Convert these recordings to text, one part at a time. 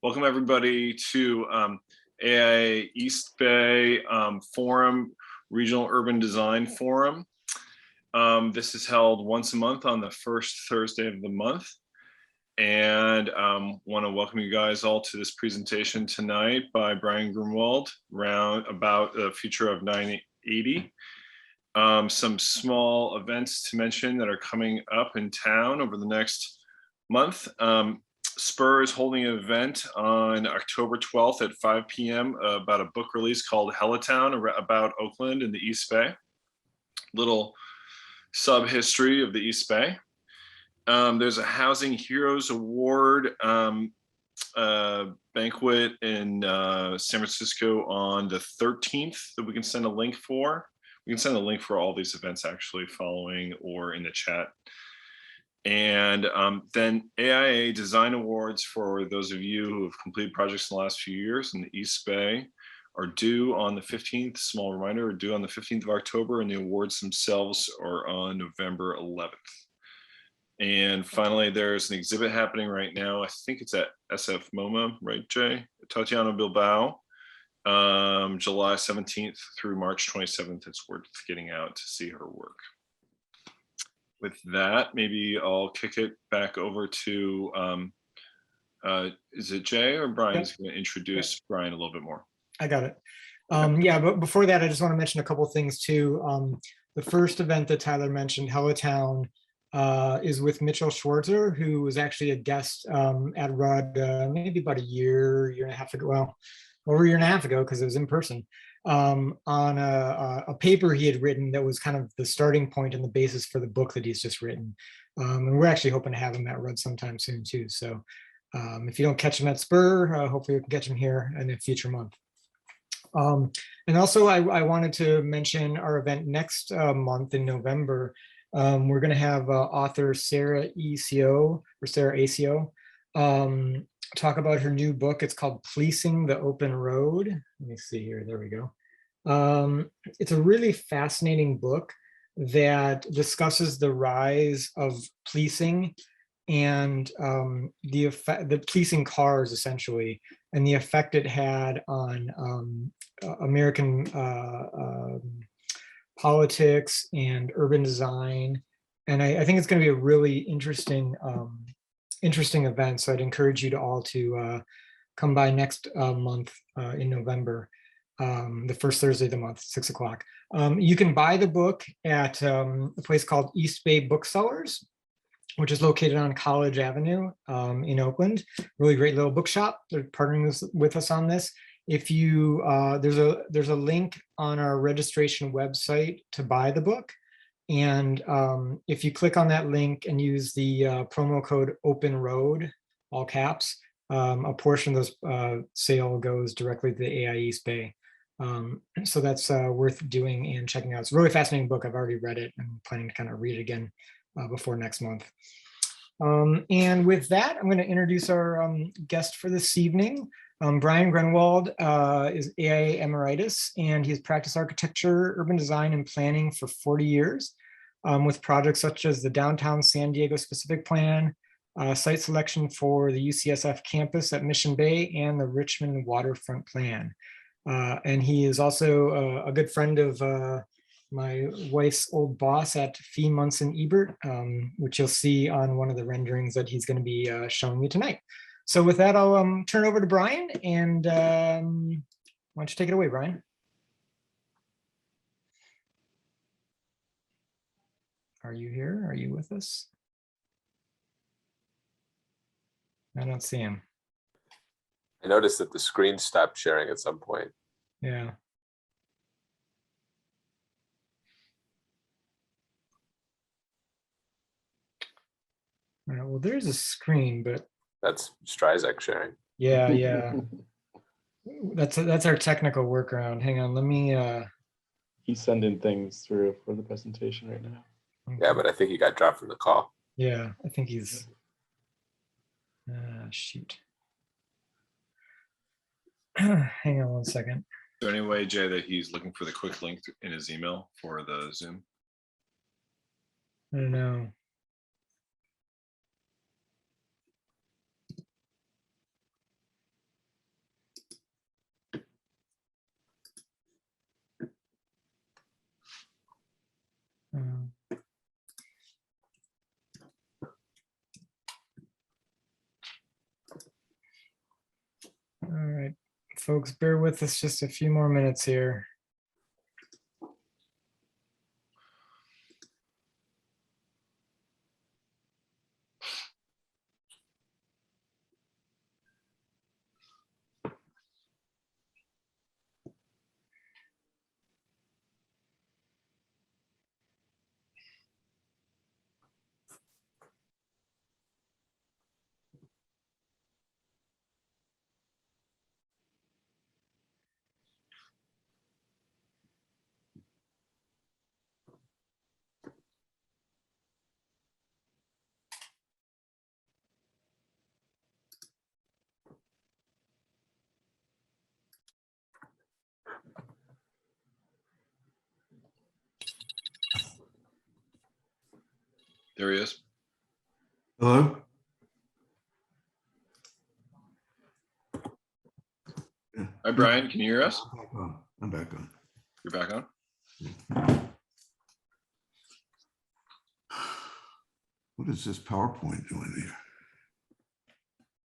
Welcome everybody to AI East Bay Forum, Regional Urban Design Forum. This is held once a month on the first Thursday of the month. And want to welcome you guys all to this presentation tonight by Bryan Grunwald about the future of I-980. Some small events to mention that are coming up in town over the next month. Spur is holding an event on October 12th at 5 p.m. About a book release called Hellatown about Oakland and the East Bay. Little sub-history of the East Bay. There's a Housing Heroes Award banquet in San Francisco on the 13th that we can send a link for. We can send a link for all these events actually following or in the chat. And then AIA Design Awards for those of you who have completed projects in the last few years in the East Bay are due on the 15th, small reminder, are due on the 15th of October, and the awards themselves are on November 11th. And finally, there's an exhibit happening right now. I think it's at SF MoMA, right, Jay? Tatiana Bilbao, July 17th through March 27th. It's worth getting out to see her work. With that, maybe I'll kick it back over to, is it Jay or Brian is going to introduce Brian a little bit more? I got it. Yeah, but before that, I just want to mention a couple of things too. The first event that Tyler mentioned, Hellatown, is with Mitchell Schwarzer, who was actually a guest at Rudd maybe about a year and a half ago, well, over a year and a half ago, because it was in person. On a paper he had written that was kind of the starting point and the basis for the book that he's just written. And we're actually hoping to have him at Rudd sometime soon too. So if you don't catch him at Spur, hopefully you can catch him here in a future month. And also I wanted to mention our event next month in November. We're going to have author Sarah Acio talk about her new book. It's called Policing the Open Road. Let me see here. There we go. It's a really fascinating book that discusses the rise of policing and the policing cars, essentially, and the effect it had on American politics and urban design. And I think it's going to be a really interesting event. So I'd encourage you to all to come by next month in November, the first Thursday of the month, 6 o'clock. You can buy the book at a place called East Bay Booksellers, which is located on College Avenue in Oakland. Really great little bookshop. They're partnering with us on this. If you there's a link on our registration website to buy the book. And if you click on that link and use the promo code Open Road, all caps, a portion of those sale goes directly to the AI East Bay. So that's worth doing and checking out. It's a really fascinating book. I've already read it. I'm planning to kind of read it again before next month. And with that, I'm going to introduce our guest for this evening. Bryan Grunwald is AIA Emeritus, and he's practiced architecture, urban design, and planning for 40 years with projects such as the Downtown San Diego Specific Plan, site selection for the UCSF campus at Mission Bay, and the Richmond Waterfront Plan. And he is also a good friend of my wife's old boss at Fee Munson Ebert, which you'll see on one of the renderings that he's going to be showing you tonight. So with that, I'll turn it over to Brian, and why don't you take it away, Brian? Are you here? Are you with us? I don't see him. I noticed that the screen stopped sharing at some point. Yeah. All right, well, there's a screen, but that's Strizek sharing. Yeah, yeah. That's our technical workaround. Hang on, let me. He's sending things through for the presentation right now. Okay. Yeah, but I think he got dropped from the call. Yeah, I think he's. Shoot. Hang on one second. Is there any way, Jay, that he's looking for the quick link in his email for the Zoom? I don't know. folks, bear with us just a few more minutes here. There he is. Hello? Hi, Brian. Can you hear us? I'm back on. You're back on. What is this PowerPoint doing here?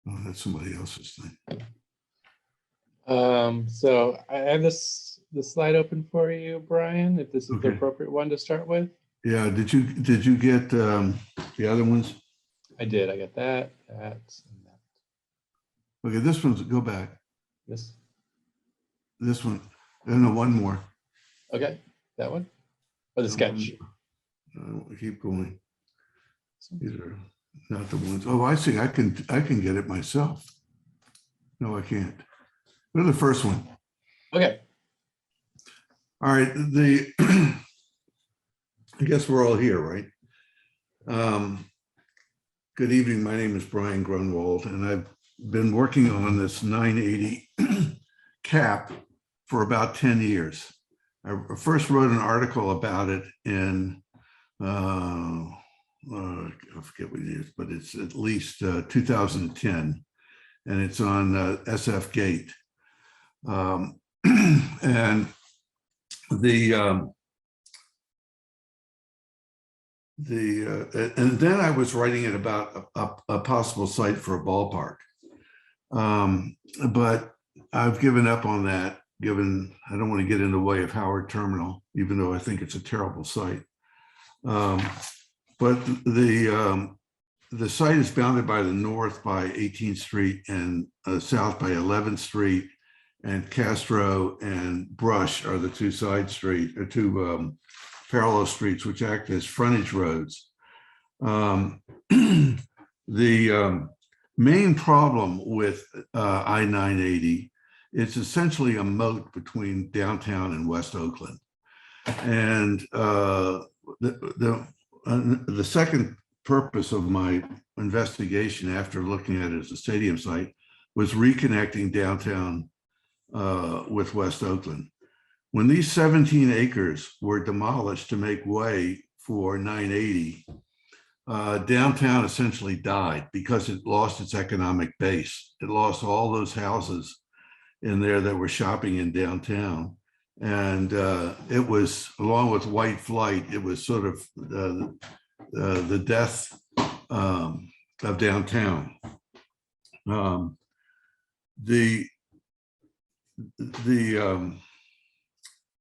Oh, that's somebody else's thing. So I have the slide open for you, Brian, if this is the Okay. appropriate one to start with. Yeah, did you get the other ones? I did. I got that, and that. Okay, this one's, go back. This. This one, and no, one more. Okay, that one. Or the sketch. Keep going. These are not the ones. Oh, I see. I can get it myself. No, I can't. Go to the first one. Okay. All right. I guess we're all here, right? Good evening. My name is Bryan Grunwald, and I've been working on this 980 cap for about 10 years. I first wrote an article about it in, I forget what it is, but it's at least 2010, and it's on SF Gate. And and then I was writing it about a possible site for a ballpark. But I've given up on that, given I don't want to get in the way of Howard Terminal, even though I think it's a terrible site. But the site is bounded by the north by 18th Street and south by 11th Street, and Castro and Brush are the two side streets, or two parallel streets, which act as frontage roads. The main problem with I-980, it's essentially a moat between downtown and West Oakland. And the second purpose of my investigation after looking at it as a stadium site was reconnecting downtown with West Oakland. When these 17 acres were demolished to make way for 980, downtown essentially died because it lost its economic base. It lost all those houses in there that were shopping in downtown. And it was, along with white flight, it was sort of the death of downtown. The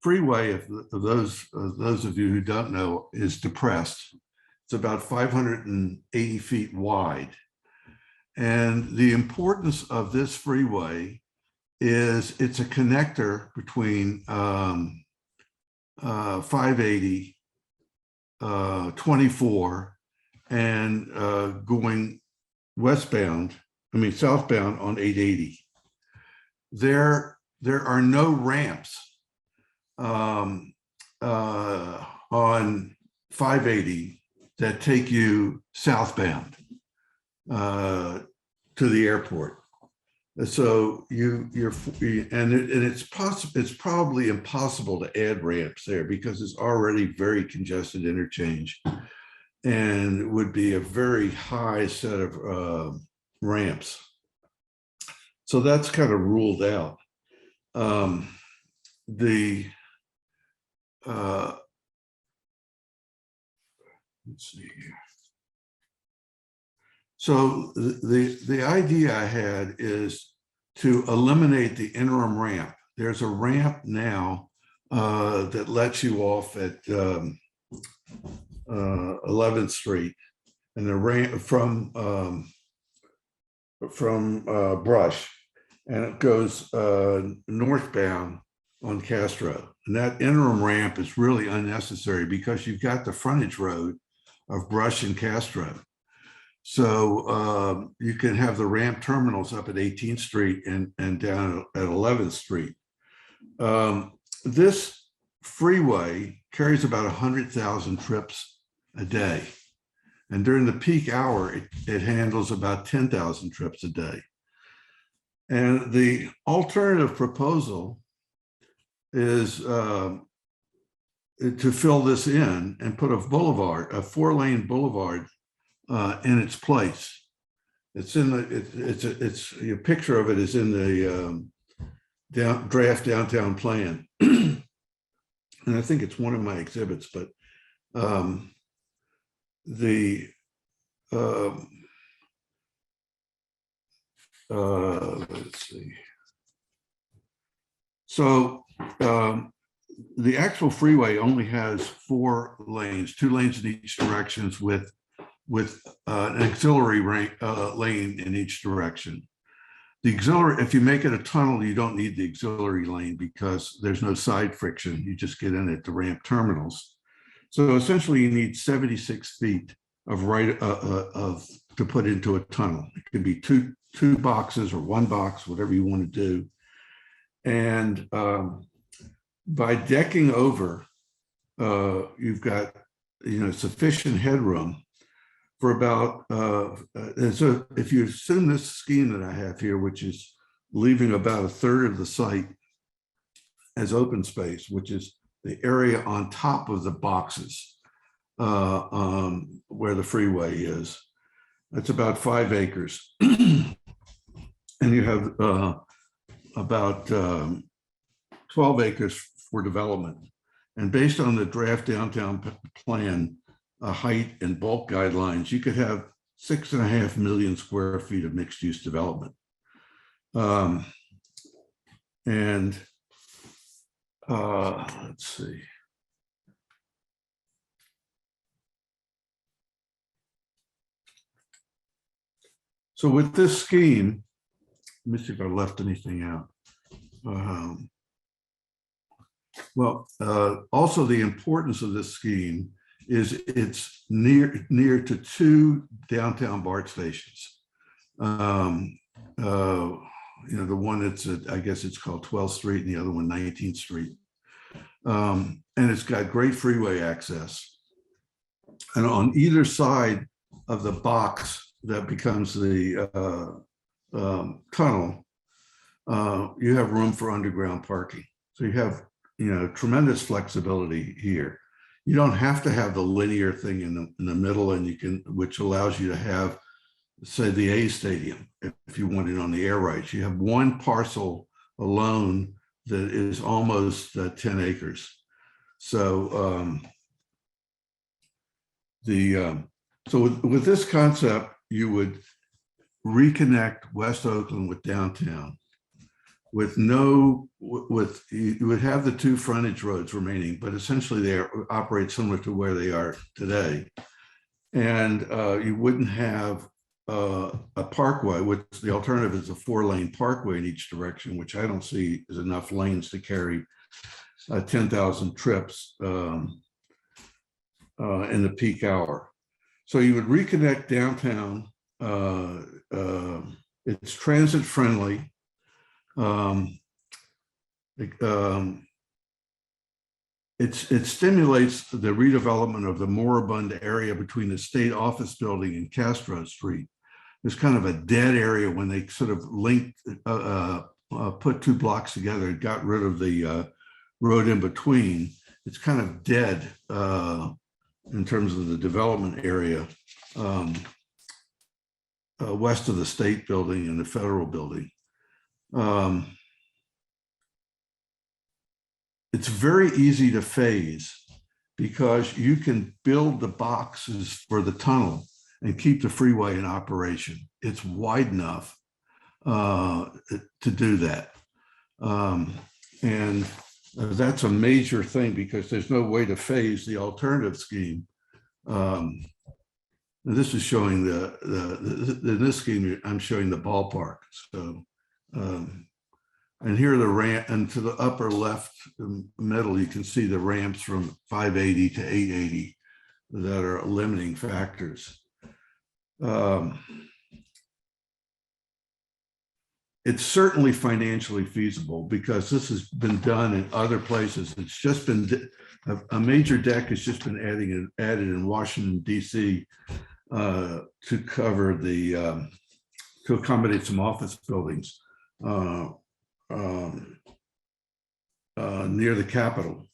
Freeway, if those of you who don't know, is depressed. It's about 580 feet wide. And the importance of this freeway is it's a connector between 580, 24, and going southbound on 880. There are no ramps on 580 that take you southbound to the airport. So it's probably impossible to add ramps there because it's already very congested interchange, and it would be a very high set of ramps. So that's kind of ruled out. Let's see here. So the idea I had is to eliminate the interim ramp. There's a ramp now that lets you off at 11th Street, and the ramp from Brush, and it goes northbound on Castro. And that interim ramp is really unnecessary because you've got the frontage road of Brush and Castro. So you can have the ramp terminals up at 18th Street and down at 11th Street. This freeway carries about 100,000 trips a day. And during the peak hour, it handles about 10,000 trips a day. And the alternative proposal is to fill this in and put a boulevard, a 4-lane boulevard in its place. It's in the, it's a picture of it is in the draft downtown plan. And I think it's one of my exhibits, but let's see. So the actual freeway only has 4 lanes, 2 lanes in each direction with an auxiliary lane in each direction. The auxiliary, if you make it a tunnel, you don't need the auxiliary lane because there's no side friction. You just get in at the ramp terminals. So essentially, you need 76 feet of to put into a tunnel. It can be two boxes or 1 box, whatever you want to do. And by decking over, you've got sufficient headroom for about, and so if you assume this scheme that I have here, which is leaving about 1/3 of the site as open space, which is the area on top of the boxes where the freeway is, that's about 5 acres. And you have about 12 acres for development. And based on the draft downtown plan, height and bulk guidelines, you could have 6.5 million square feet of mixed use development. Let's see. So with this scheme, let me see if I left anything out. Also the importance of this scheme is it's near to 2 downtown BART stations. The one that's at, I guess it's called 12th Street, and the other one 19th Street. And it's got great freeway access. And on either side of the box that becomes the tunnel, you have room for underground parking. So you have tremendous flexibility here. You don't have to have the linear thing in the middle, and which allows you to have, say, the A Stadium if you want it on the air rights. You have 1 parcel alone that is almost 10 acres. So with this concept, you would reconnect West Oakland with downtown. You would have the 2 frontage roads remaining, but essentially they operate similar to where they are today. And you wouldn't have a parkway, which the alternative is a 4-lane parkway in each direction, which I don't see is enough lanes to carry 10,000 trips in the peak hour. So you would reconnect downtown. It's transit friendly. It stimulates the redevelopment of the moribund area between the state office building and Castro Street. There's kind of a dead area when they sort of linked, put 2 blocks together and got rid of the road in between. It's kind of dead in terms of the development area west of the state building and the federal building. It's very easy to phase because you can build the boxes for the tunnel and keep the freeway in operation. It's wide enough. to do that. And that's a major thing because there's no way to phase the alternative scheme. This is showing in this scheme, I'm showing the ballpark. So, and here are the ramp, and to the upper left middle, you can see the ramps from 580 to 880 that are limiting factors. It's certainly financially feasible because this has been done in other places. It's just been, a major deck has just been added in Washington, D.C. To cover the, to accommodate some office buildings near the Capitol.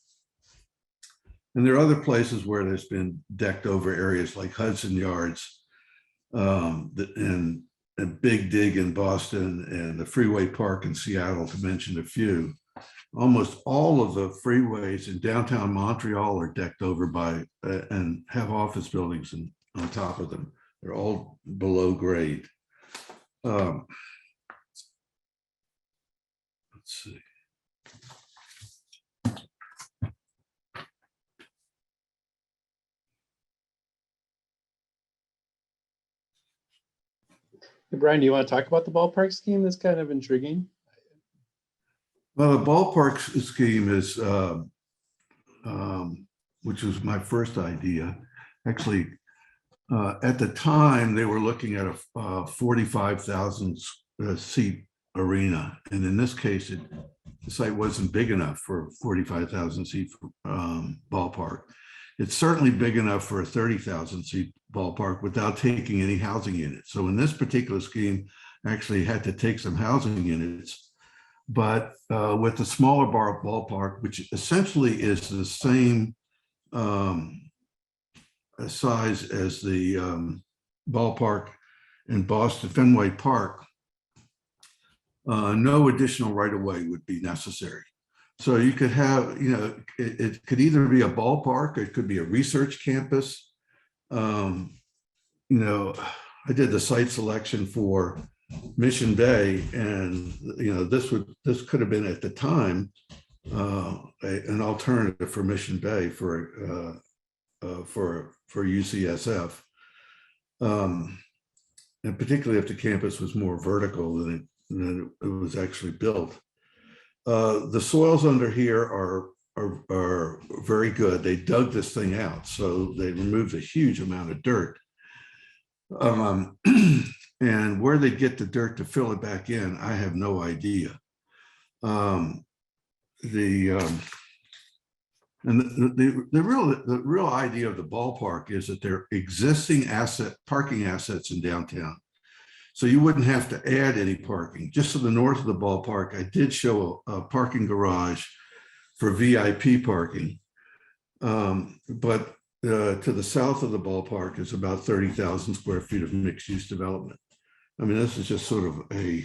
And there are other places where there's been decked over areas like Hudson Yards and a Big Dig in Boston and the Freeway Park in Seattle, to mention a few. Almost all of the freeways in downtown Montreal are decked over by and have office buildings on top of them. They're all below grade. Let's see. Hey, Brian, do you want to talk about the ballpark scheme? That's kind of intriguing. Well, the ballpark scheme is, which was my first idea. Actually, at the time, they were looking at a 45,000 seat arena. And in this case, the site wasn't big enough for a 45,000 seat ballpark. It's certainly big enough for a 30,000 seat ballpark without taking any housing units. So in this particular scheme, actually had to take some housing units, but with the smaller ballpark, which essentially is the same size as the ballpark in Boston, Fenway Park, no additional right-of-way would be necessary. So you could have, it could either be a ballpark, it could be a research campus. I did the site selection for Mission Bay, and this could have been at the time an alternative for Mission Bay for UCSF, and particularly if the campus was more vertical than it was actually built. The soils under here are very good. They dug this thing out, so they removed a huge amount of dirt. And where they get the dirt to fill it back in, I have no idea. The real idea of the ballpark is that they're existing parking assets in downtown. So you wouldn't have to add any parking. Just to the north of the ballpark, I did show a parking garage for VIP parking. But to the south of the ballpark is about 30,000 square feet of mixed use development. I mean, this is just sort of a,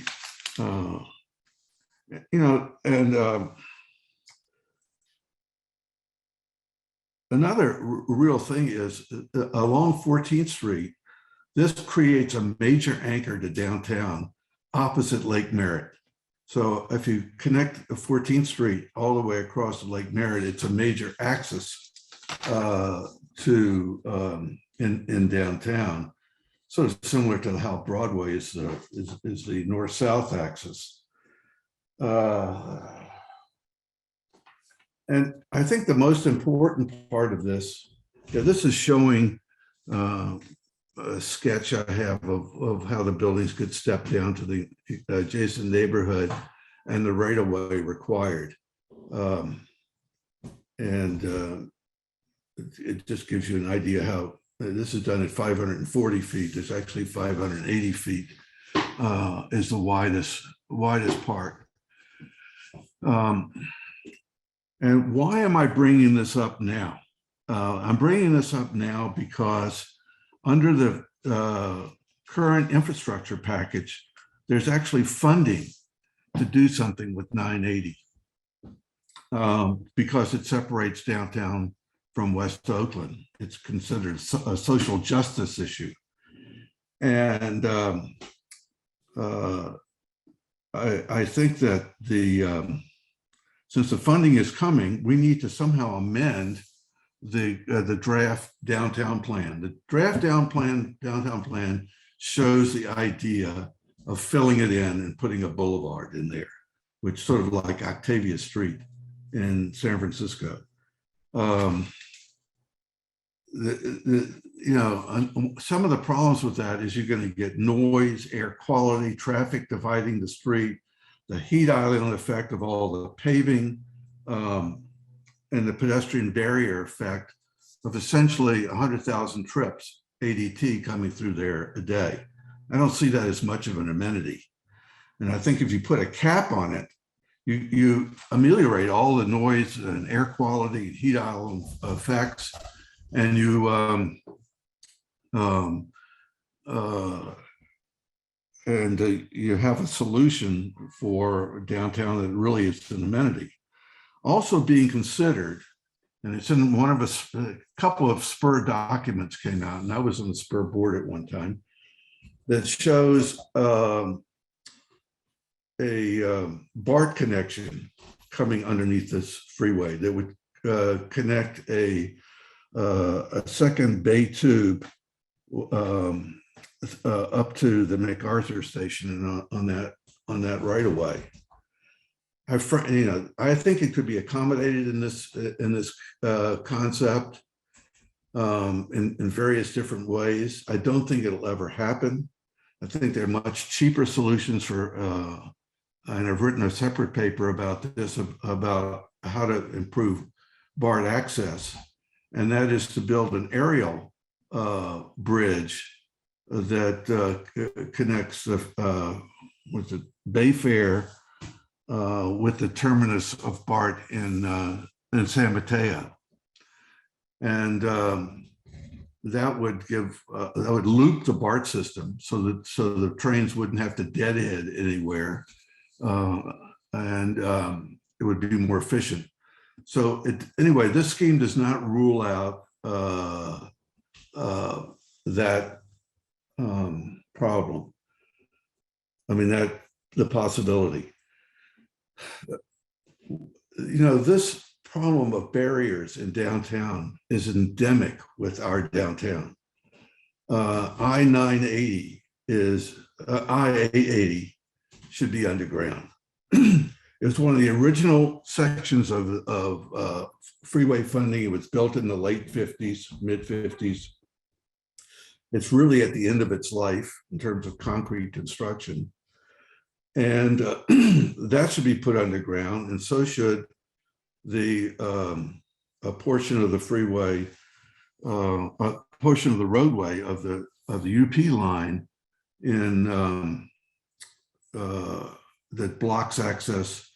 another real thing is along 14th Street, this creates a major anchor to downtown opposite Lake Merritt. So if you connect 14th Street all the way across to Lake Merritt, it's a major axis in downtown, sort of similar to how Broadway is the north-south axis. And I think the most important part of this, this is showing a sketch I have of how the buildings could step down to the adjacent neighborhood and the right-of-way required. It just gives you an idea how this is done at 540 feet. There's actually 580 feet is the widest part. And why am I bringing this up now? I'm bringing this up now because under the current infrastructure package, there's actually funding to do something with 980 because it separates downtown from West Oakland. It's considered a social justice issue. And I think that since the funding is coming, we need to somehow amend the draft downtown plan. The draft downtown plan shows the idea of filling it in and putting a boulevard in there, which sort of like Octavia Street in San Francisco. Some of the problems with that is you're going to get noise, air quality, traffic dividing the street, the heat island effect of all the paving, and the pedestrian barrier effect of essentially 100,000 trips ADT coming through there a day. I don't see that as much of an amenity. And I think if you put a cap on it, you ameliorate all the noise and air quality, heat island effects, and you you have a solution for downtown that really is an amenity. Also being considered, and it's in one of a couple of SPUR documents came out, and I was on the SPUR board at one time, that shows a BART connection coming underneath this freeway that would connect a second bay tube up to the MacArthur station and on that right of way. I think it could be accommodated in this concept in various different ways. I don't think it'll ever happen. I think there are much cheaper solutions for, and I've written a separate paper about this, about how to improve BART access, and that is to build an aerial bridge that connects with the Bayfair with the terminus of BART in San Mateo, and that would loop the BART system so the trains wouldn't have to deadhead anywhere, and it would be more efficient. So anyway, this scheme does not rule out that problem. I mean, the possibility. This problem of barriers in downtown is endemic with our downtown. I-980 I-880 should be underground. It was one of the original sections of freeway funding. It was built in the late 50s, mid 50s. It's really at the end of its life in terms of concrete construction. And that should be put underground, and so should a portion of the freeway, a portion of the roadway of the UP line that blocks access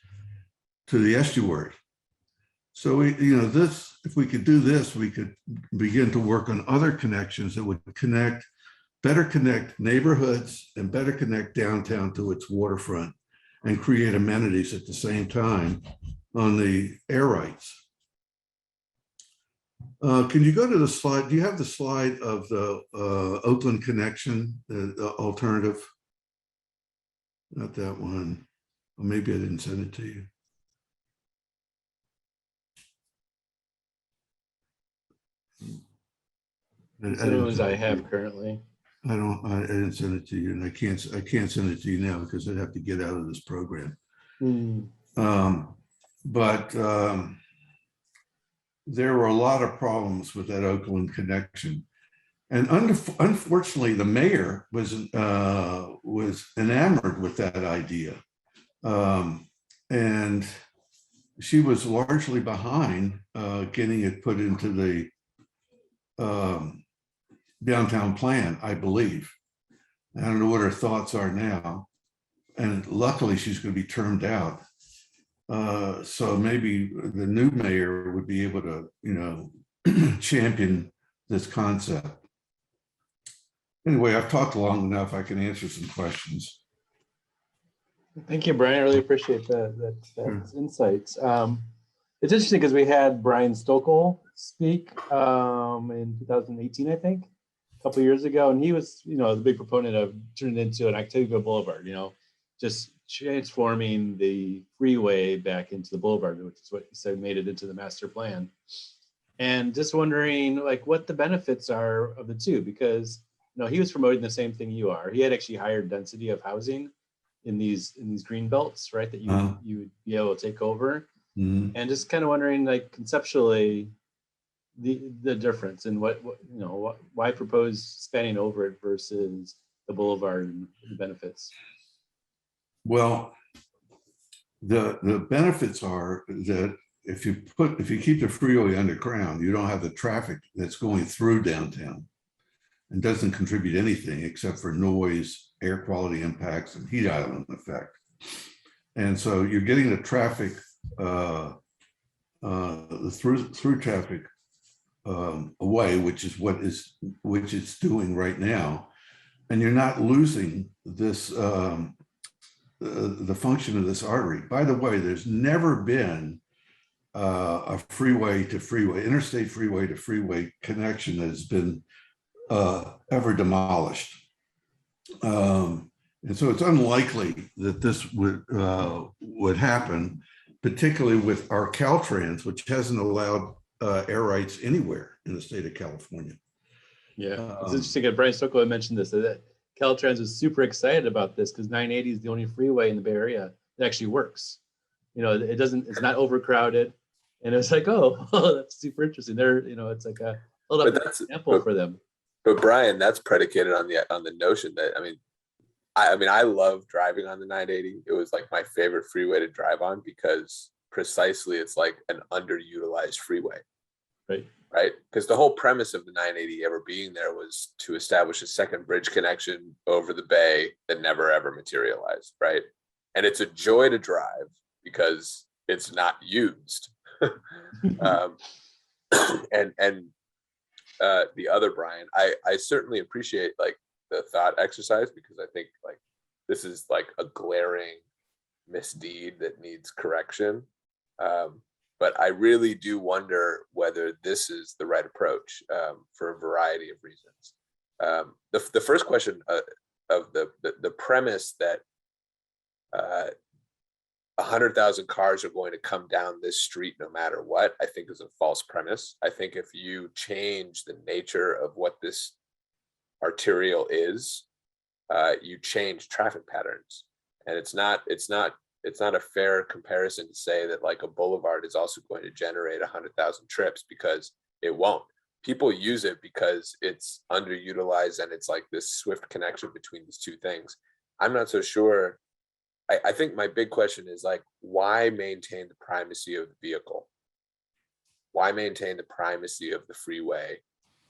to the estuary. So if we could do this, we could begin to work on other connections that would better connect neighborhoods and better connect downtown to its waterfront and create amenities at the same time on the air rights. Can you go to the slide? Do you have the slide of the Oakland connection, the alternative? Not that one. Or maybe I didn't send it to you. As I have currently. I didn't send it to you, and I can't send it to you now because I'd have to get out of this program. But there were a lot of problems with that Oakland connection, and unfortunately, the mayor was enamored with that idea, and she was largely behind getting it put into the downtown plan, I believe. I don't know what her thoughts are now, and luckily she's going to be termed out. So maybe the new mayor would be able to, champion this concept. Anyway, I've talked long enough. I can answer some questions. Thank you, Brian. I really appreciate that insights. It's interesting because we had Brian Stokel speak in 2018, I think, a couple of years ago, and he was, the big proponent of turning it into an Octavia Boulevard. Just transforming the freeway back into the boulevard, which is what you said made it into the master plan. And just wondering like what the benefits are of the two, because he was promoting the same thing you are. He had actually higher density of housing in these green belts, right? That you would be able to take over. Mhm. And just kind of wondering like conceptually the difference and why propose spanning over it versus the boulevard and the benefits. Well, the benefits are that if you keep the freeway underground, you don't have the traffic that's going through downtown and doesn't contribute anything except for noise, air quality impacts, and heat island effect. And so you're getting the traffic, the through traffic away, which it's doing right now, and you're not losing this the function of this artery. By the way, there's never been a freeway to freeway, interstate freeway to freeway connection that has been ever demolished. And so it's unlikely that this would happen, particularly with our Caltrans, which hasn't allowed air rights anywhere in the state of California. Yeah, it's interesting that Bryan Grunwald mentioned this, that Caltrans was super excited about this because 980 is the only freeway in the Bay Area that actually works. It's not overcrowded. And it was like, oh, that's super interesting. It's like a hold up example for them. But Brian, that's predicated on the notion that, I love driving on the 980. It was like my favorite freeway to drive on because precisely it's like an underutilized freeway. Right? Because the whole premise of the 980 ever being there was to establish a second bridge connection over the bay that never ever materialized, right? And it's a joy to drive because it's not used. The other Brian, I certainly appreciate like the thought exercise because I think like this is like a glaring misdeed that needs correction. But I really do wonder whether this is the right approach for a variety of reasons. The first question of the premise that 100,000 cars are going to come down this street no matter what, I think is a false premise. I think if you change the nature of what this arterial is, you change traffic patterns, and it's not a fair comparison to say that like a boulevard is also going to generate 100,000 trips, because it won't. People use it because it's underutilized and it's like this swift connection between these two things. I'm not so sure. I think my big question is like, why maintain the primacy of the vehicle? Why maintain the primacy of the freeway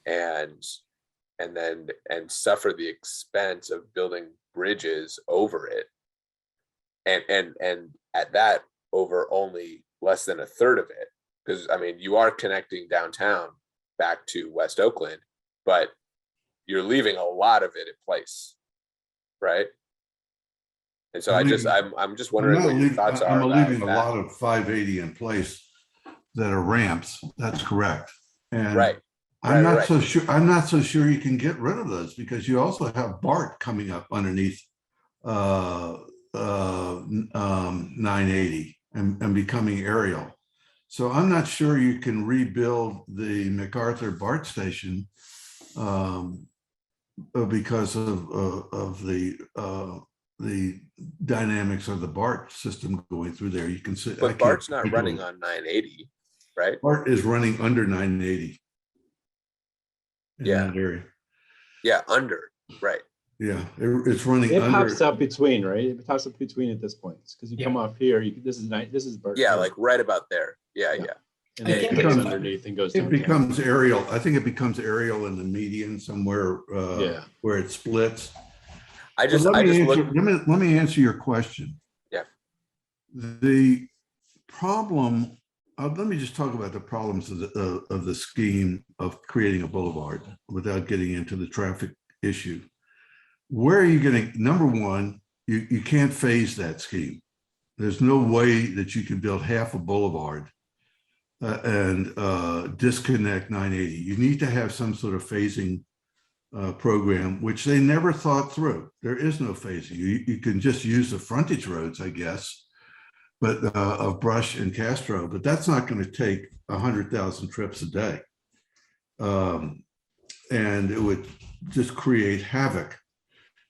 and suffer the expense of building bridges over it? And at that, over only less than a third of it, because you are connecting downtown back to West Oakland, but you're leaving a lot of it in place, right? And so I'm just wondering what your thoughts are. I'm leaving a lot of 580 in place that are ramps. That's correct. And I'm not so sure you can get rid of those, because you also have BART coming up underneath 980 and becoming aerial. So I'm not sure you can rebuild the MacArthur BART station because of the dynamics of the BART system going through there. You can see, but BART's not running on 980, right? BART is running under 980. Yeah. That area. Yeah, under, right. Yeah, it's running. It pops up between, right? It pops up between at this point because you come off here. This is BART. Yeah, like right about there. Yeah. And then it goes underneath and goes. It becomes aerial. I think it becomes aerial in the median somewhere where it splits. Let me answer your question. Yeah. The problem. Let me just talk about the problems of the scheme of creating a boulevard without getting into the traffic issue. Where are you getting? Number one, you can't phase that scheme. There's no way that you can build half a boulevard and disconnect 980. You need to have some sort of phasing program, which they never thought through. There is no phasing. You can just use the frontage roads, I guess, but of Brush and Castro, but that's not going to take 100,000 trips a day. And it would just create havoc.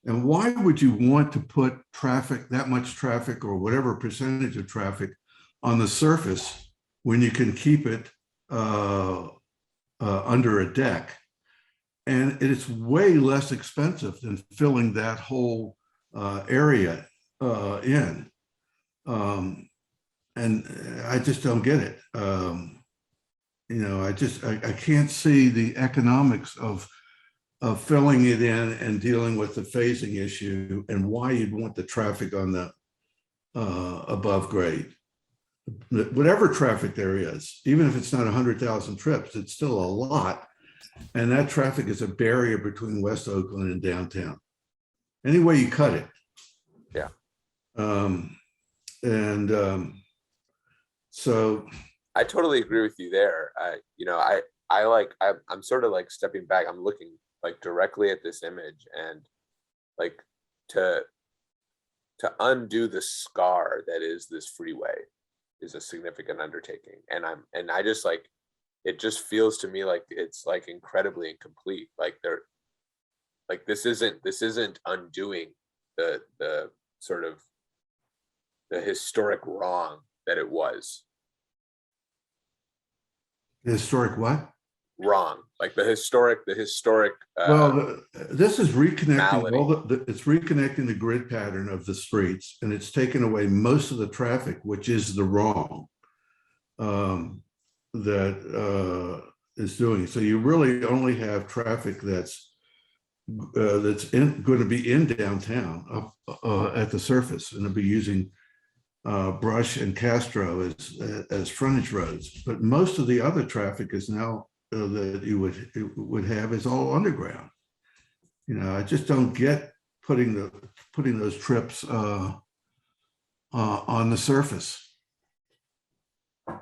And why would you want to put traffic, that much traffic or whatever percentage of traffic on the surface when you can keep it under a deck? And it's way less expensive than filling that whole area in. And I just don't get it. I can't see the economics of filling it in and dealing with the phasing issue and why you'd want the traffic on the above grade. Whatever traffic there is, even if it's not 100,000 trips, it's still a lot. And that traffic is a barrier between West Oakland and downtown. Any way you cut it. Yeah. So I totally agree with you there. I'm sort of like stepping back. I'm looking like directly at this image, and like to undo the scar that is this freeway is a significant undertaking. And I just like, it just feels to me like it's like incredibly incomplete. Like this isn't undoing the sort of the historic wrong that it was. historic what? Wrong, like the historic. Well, this is reconnecting malady. all it's reconnecting the grid pattern of the streets, and it's taken away most of the traffic, which is the wrong that is doing. So you really only have traffic that's going to be in downtown at the surface, and it'll be using Brush and Castro as frontage roads. But most of the other traffic is now that you would have is all underground. I just don't get putting those trips on the surface.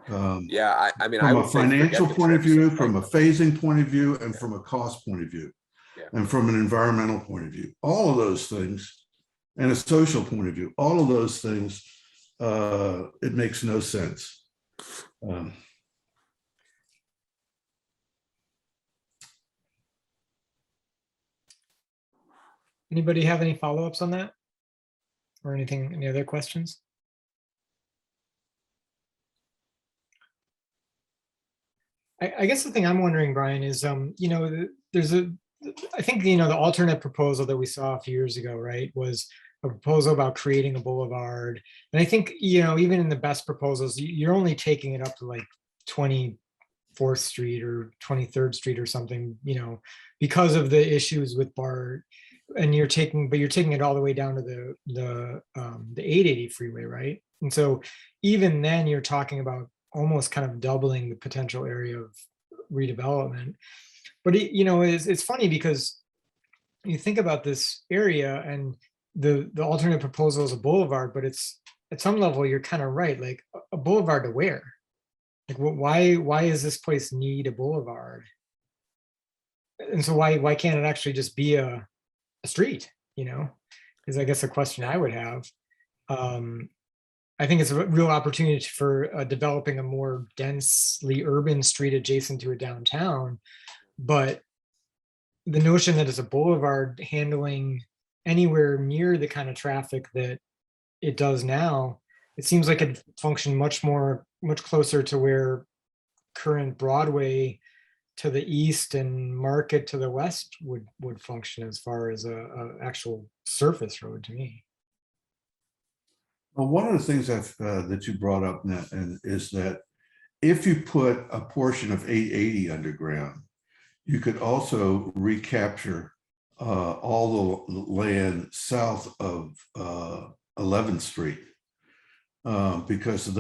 Yeah, I mean, from I a would say forget financial the point of trips. view, from a phasing point of view, and from a cost point of view, Yeah. and from an environmental point of view, all of those things, and a social point of view, all of those things, it makes no sense. Anybody have any follow-ups on that? Or anything, any other questions? I guess the thing I'm wondering, Brian, is, there's I think, the alternate proposal that we saw a few years ago, right, was a proposal about creating a boulevard. And I think, even in the best proposals, you're only taking it up to like 24th Street or 23rd Street or something, because of the issues with BART. And you're taking it all the way down to the 880 freeway, right? And so even then you're talking about almost kind of doubling the potential area of redevelopment. But it's funny because you think about this area and the alternate proposal is a boulevard, but it's at some level you're kind of right, like a boulevard to where? Like why is this place need a boulevard? And so why can't it actually just be a street, is I guess a question I would have. I think it's a real opportunity for developing a more densely urban street adjacent to a downtown, but the notion that it's a boulevard handling anywhere near the kind of traffic that it does now, it seems like it function much closer to where current Broadway to the east and Market to the west would function as far as a actual surface road to me. Well, one of the things that you brought up, and is that if you put a portion of 880 underground, you could also recapture all the land south of 11th Street, because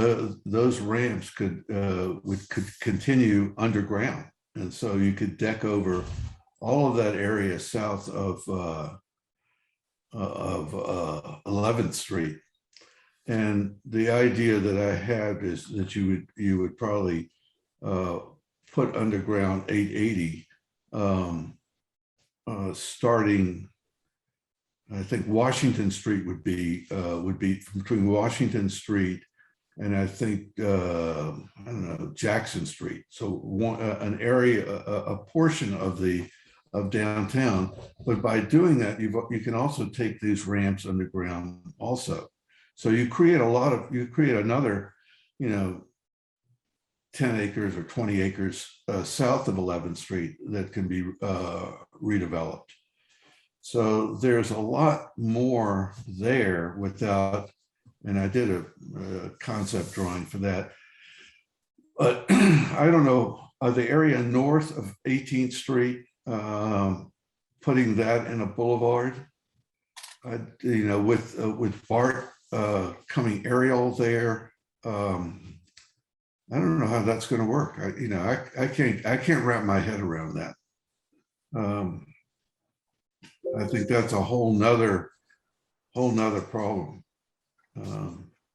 those ramps could continue underground. And so you could deck over all of that area south of 11th Street. And the idea that I had is that you would probably put underground 880 starting, I think Washington Street would be between Washington Street and I think, I don't know, Jackson Street. So one, an area, a portion of downtown, but by doing that, you can also take these ramps underground also. So you create another, 10 acres or 20 acres south of 11th Street that can be redeveloped. So there's a lot more there without, and I did a concept drawing for that. But I don't know, the area north of 18th Street, putting that in a boulevard, with BART coming aerial there. I don't know how that's going to work. I can't wrap my head around that. I think that's a whole nother problem.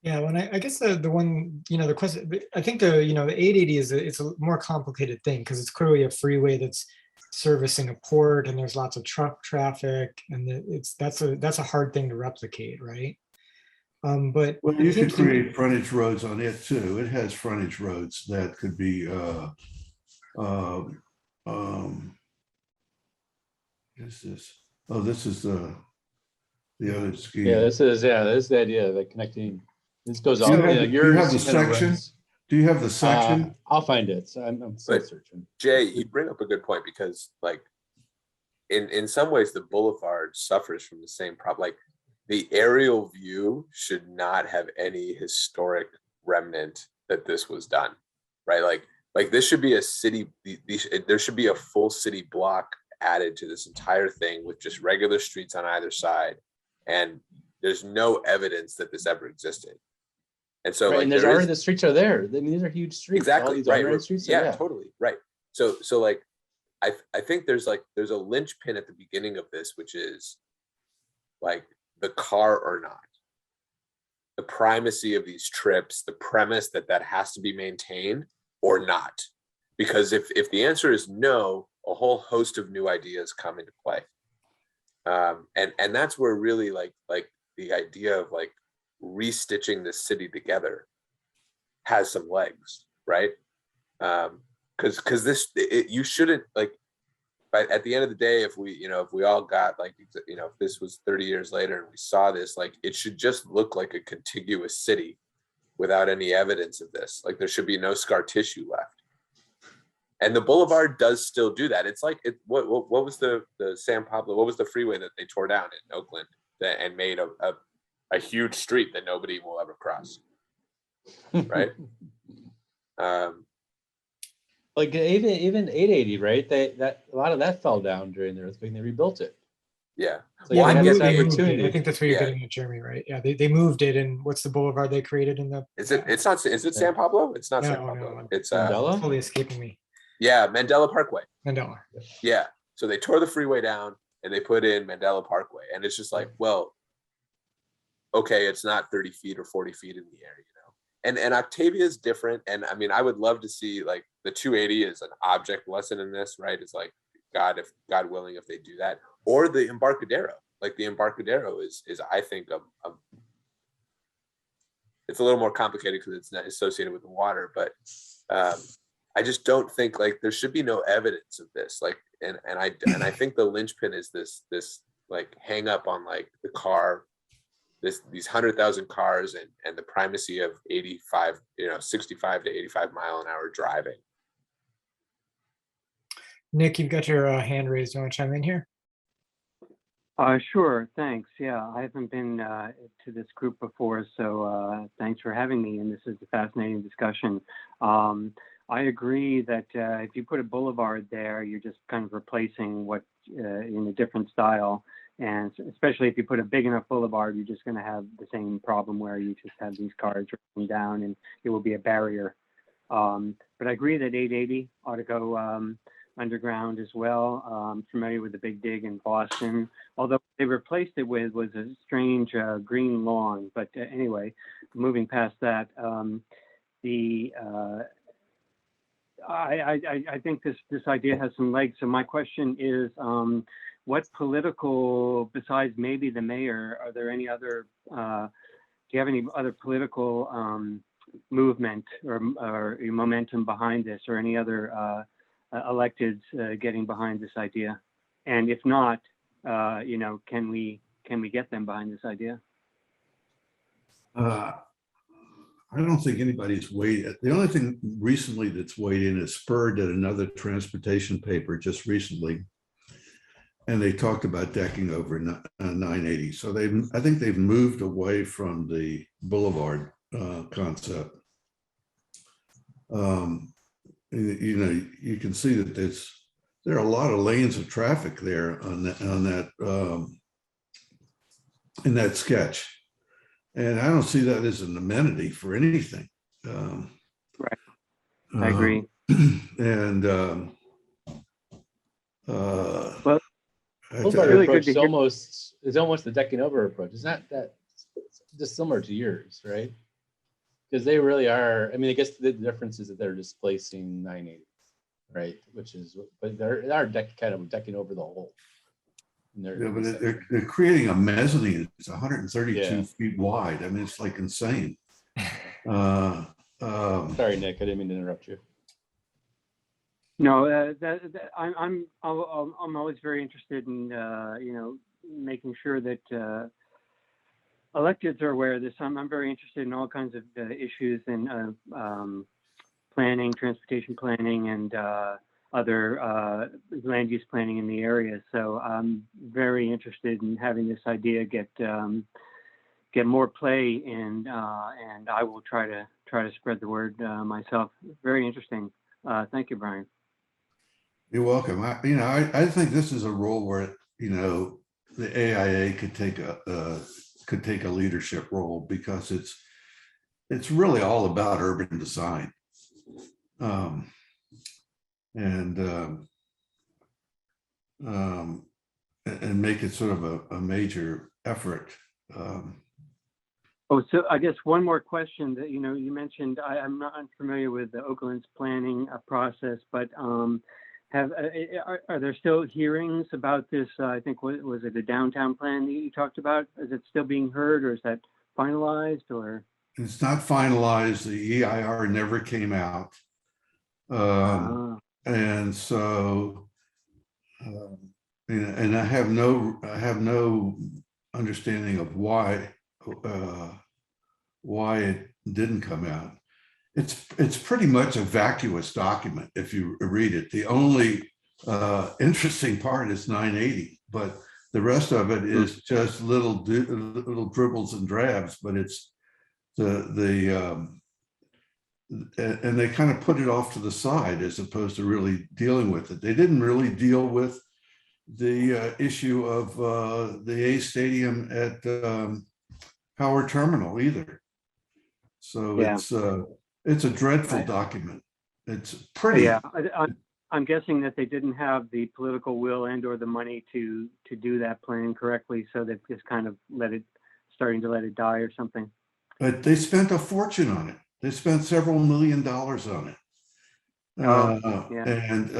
Yeah, well, I guess the one, the question, I think the 880 it's a more complicated thing because it's clearly a freeway that's servicing a port and there's lots of truck traffic and that's a hard thing to replicate, right? But well, you could create frontage roads on it too. It has frontage roads that could be what is this? Oh, this is the other scheme. Yeah, this is the idea that connecting. This goes Do all. you have the section? Do you have the section? I'll find it. So I'm still searching. Jay, you bring up a good point because, like, in some ways, the boulevard suffers from the same problem. Like, the aerial view should not have any historic remnant that this was done, right? Like this should be a city. There should be a full city block added to this entire thing with just regular streets on either side, and there's no evidence that this ever existed. And so, and there's already the streets are there. I mean, these are huge streets. Exactly, right. Streets, yeah, totally, right. So like, I think there's a linchpin at the beginning of this, which is like the car or not, the primacy of these trips, the premise that has to be maintained or not. Because if the answer is no, a whole host of new ideas come into play. And that's where really like the idea of like restitching the city together has some legs, right? Because you shouldn't, like, but at the end of the day, if we all got like, if this was 30 years later and we saw this, like, it should just look like a contiguous city without any evidence of this. Like, there should be no scar tissue left. And the boulevard does still do that. It's like, what was the San Pablo, what was the freeway that they tore down in Oakland and made a huge street that nobody will ever cross, right? Like even 880, right? A lot of that fell down during the earthquake and they rebuilt it. Yeah. So well, they moved opportunity. it. I think that's what you're getting at, Jeremy, right? Yeah, they moved it. And what's the boulevard they created in the? Is it San Pablo? It's not No, San Pablo. no. It's Mandela? Totally escaping me. Yeah, Mandela Parkway. Mandela. Yeah. So they tore the freeway down and they put in Mandela Parkway. And it's just like, well, okay, it's not 30 feet or 40 feet in the air, And Octavia is different. And I mean, I would love to see like the 280 is an object lesson in this, right? It's like God willing, if they do that, or the Embarcadero. Like the Embarcadero is I think it's a little more complicated because it's not associated with the water, but I just don't think like there should be no evidence of this. Like, and I think the linchpin is this like hang up on like the car. These 100,000 cars and the primacy of 65 to 85 mile an hour driving. Nick, you've got your hand raised. Do you want to chime in here? Sure, thanks. Yeah, I haven't been to this group before, so thanks for having me. And this is a fascinating discussion. I agree that if you put a boulevard there, you're just kind of replacing what in a different style. And especially if you put a big enough boulevard, you're just going to have the same problem where you just have these cars driving down and it will be a barrier. But I agree that 880 ought to go underground as well. I'm familiar with the Big Dig in Boston, although they replaced it with was a strange green lawn. But anyway, moving past that, I think this idea has some legs. So my question is, what political, besides maybe the mayor, are there any other, do you have any other political movement or momentum behind this, or any other electeds getting behind this idea? And if not, you know, can we get them behind this idea? I don't think anybody's weighed. The only thing recently that's weighed in is Spur did another transportation paper just recently, and they talked about decking over 980. So I think they've moved away from the boulevard concept. You know, you can see that there are a lot of lanes of traffic there on that in that sketch. And I don't see that as an amenity for anything. Right. I agree. And Well, Boulevard really approach good to is almost the decking over approach. It's not that, it's just similar to yours, right? Because they really are. I mean, I guess the difference is that they're displacing 980, right? Which is, but they are kind of decking over the whole. yeah, but they're creating a mezzanine. It's 132 Yeah. feet wide. I mean, it's like insane. Sorry, Nick, I didn't mean to interrupt you. No, I'm always very interested in you know, making sure that electeds are aware of this. I'm very interested in all kinds of issues in planning, transportation planning, and other land use planning in the area. So I'm very interested in having this idea get more play, and I will try to spread the word myself. Very interesting. Thank you, Bryan. You're welcome. I think this is a role where, you know, the AIA could take a leadership role, because it's really all about urban design. And make it sort of a major effort. Oh, so I guess one more question that, you know, you mentioned, I'm not unfamiliar with the Oakland's planning process, but are there still hearings about this? I think, was it a downtown plan that you talked about? Is it still being heard, or is that finalized, or? It's not finalized. The EIR never came out. And so, and I have no understanding of why it didn't come out. It's pretty much a vacuous document if you read it. The only interesting part is 980, but the rest of it is just little dribbles and drabs. But it's and they kind of put it off to the side as opposed to really dealing with it. They didn't really deal with the issue of the A Stadium at Howard Terminal either. So yeah. It's a dreadful document. It's pretty. Yeah, I'm guessing that they didn't have the political will and/or the money to do that plan correctly, so they've just kind of starting to let it die or something. But they spent a fortune on it. They spent several $1 million on it. And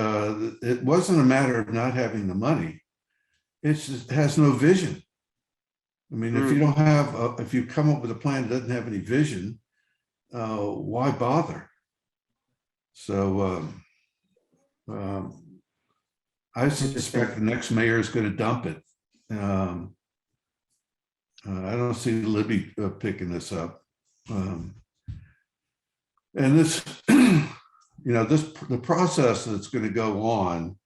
it wasn't a matter of not having the money. It just has no vision. I mean, if you don't have, if you come up with a plan that doesn't have any vision, why bother? So I suspect the next mayor is going to dump it. I don't see Libby picking this up. And this, the process that's going to go on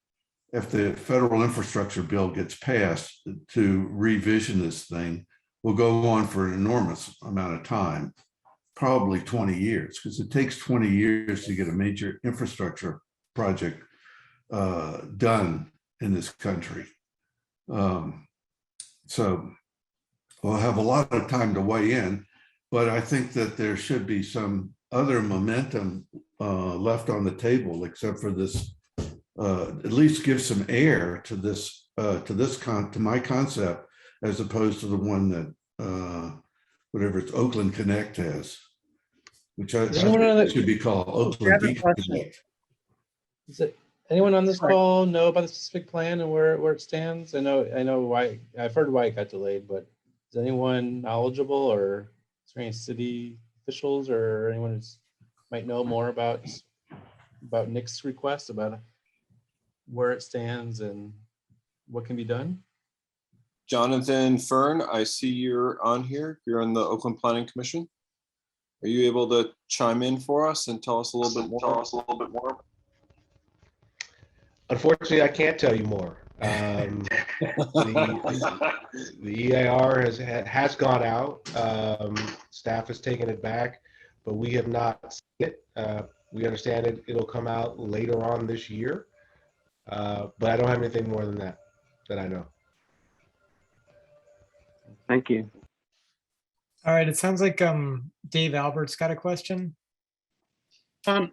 if the federal infrastructure bill gets passed to revision this thing will go on for an enormous amount of time, probably 20 years, because it takes 20 years to get a major infrastructure project done in this country. So we'll have a lot of time to weigh in, but I think that there should be some other momentum left on the table, except for this, at least give some air to this, to my concept, as opposed to the one that whatever it's Oakland Connect has, which I think should be called Oakland Beach Connect. Anyone on this Sorry. call know about the specific plan and where it stands? I know why, I've heard why it got delayed, but is anyone knowledgeable, or is there any city officials or anyone who's might know more about Nick's request, about where it stands and what can be done? Jonathan Fern, I see you're on here. You're on the Oakland Planning Commission. Are you able to chime in for us and tell us a little bit more? Unfortunately, I can't tell you more. The EIR has gone out. Staff has taken it back, but we have not seen it. We understand it'll come out later on this year, but I don't have anything more than that I know. Thank you. All right, it sounds like Dave Albert's got a question.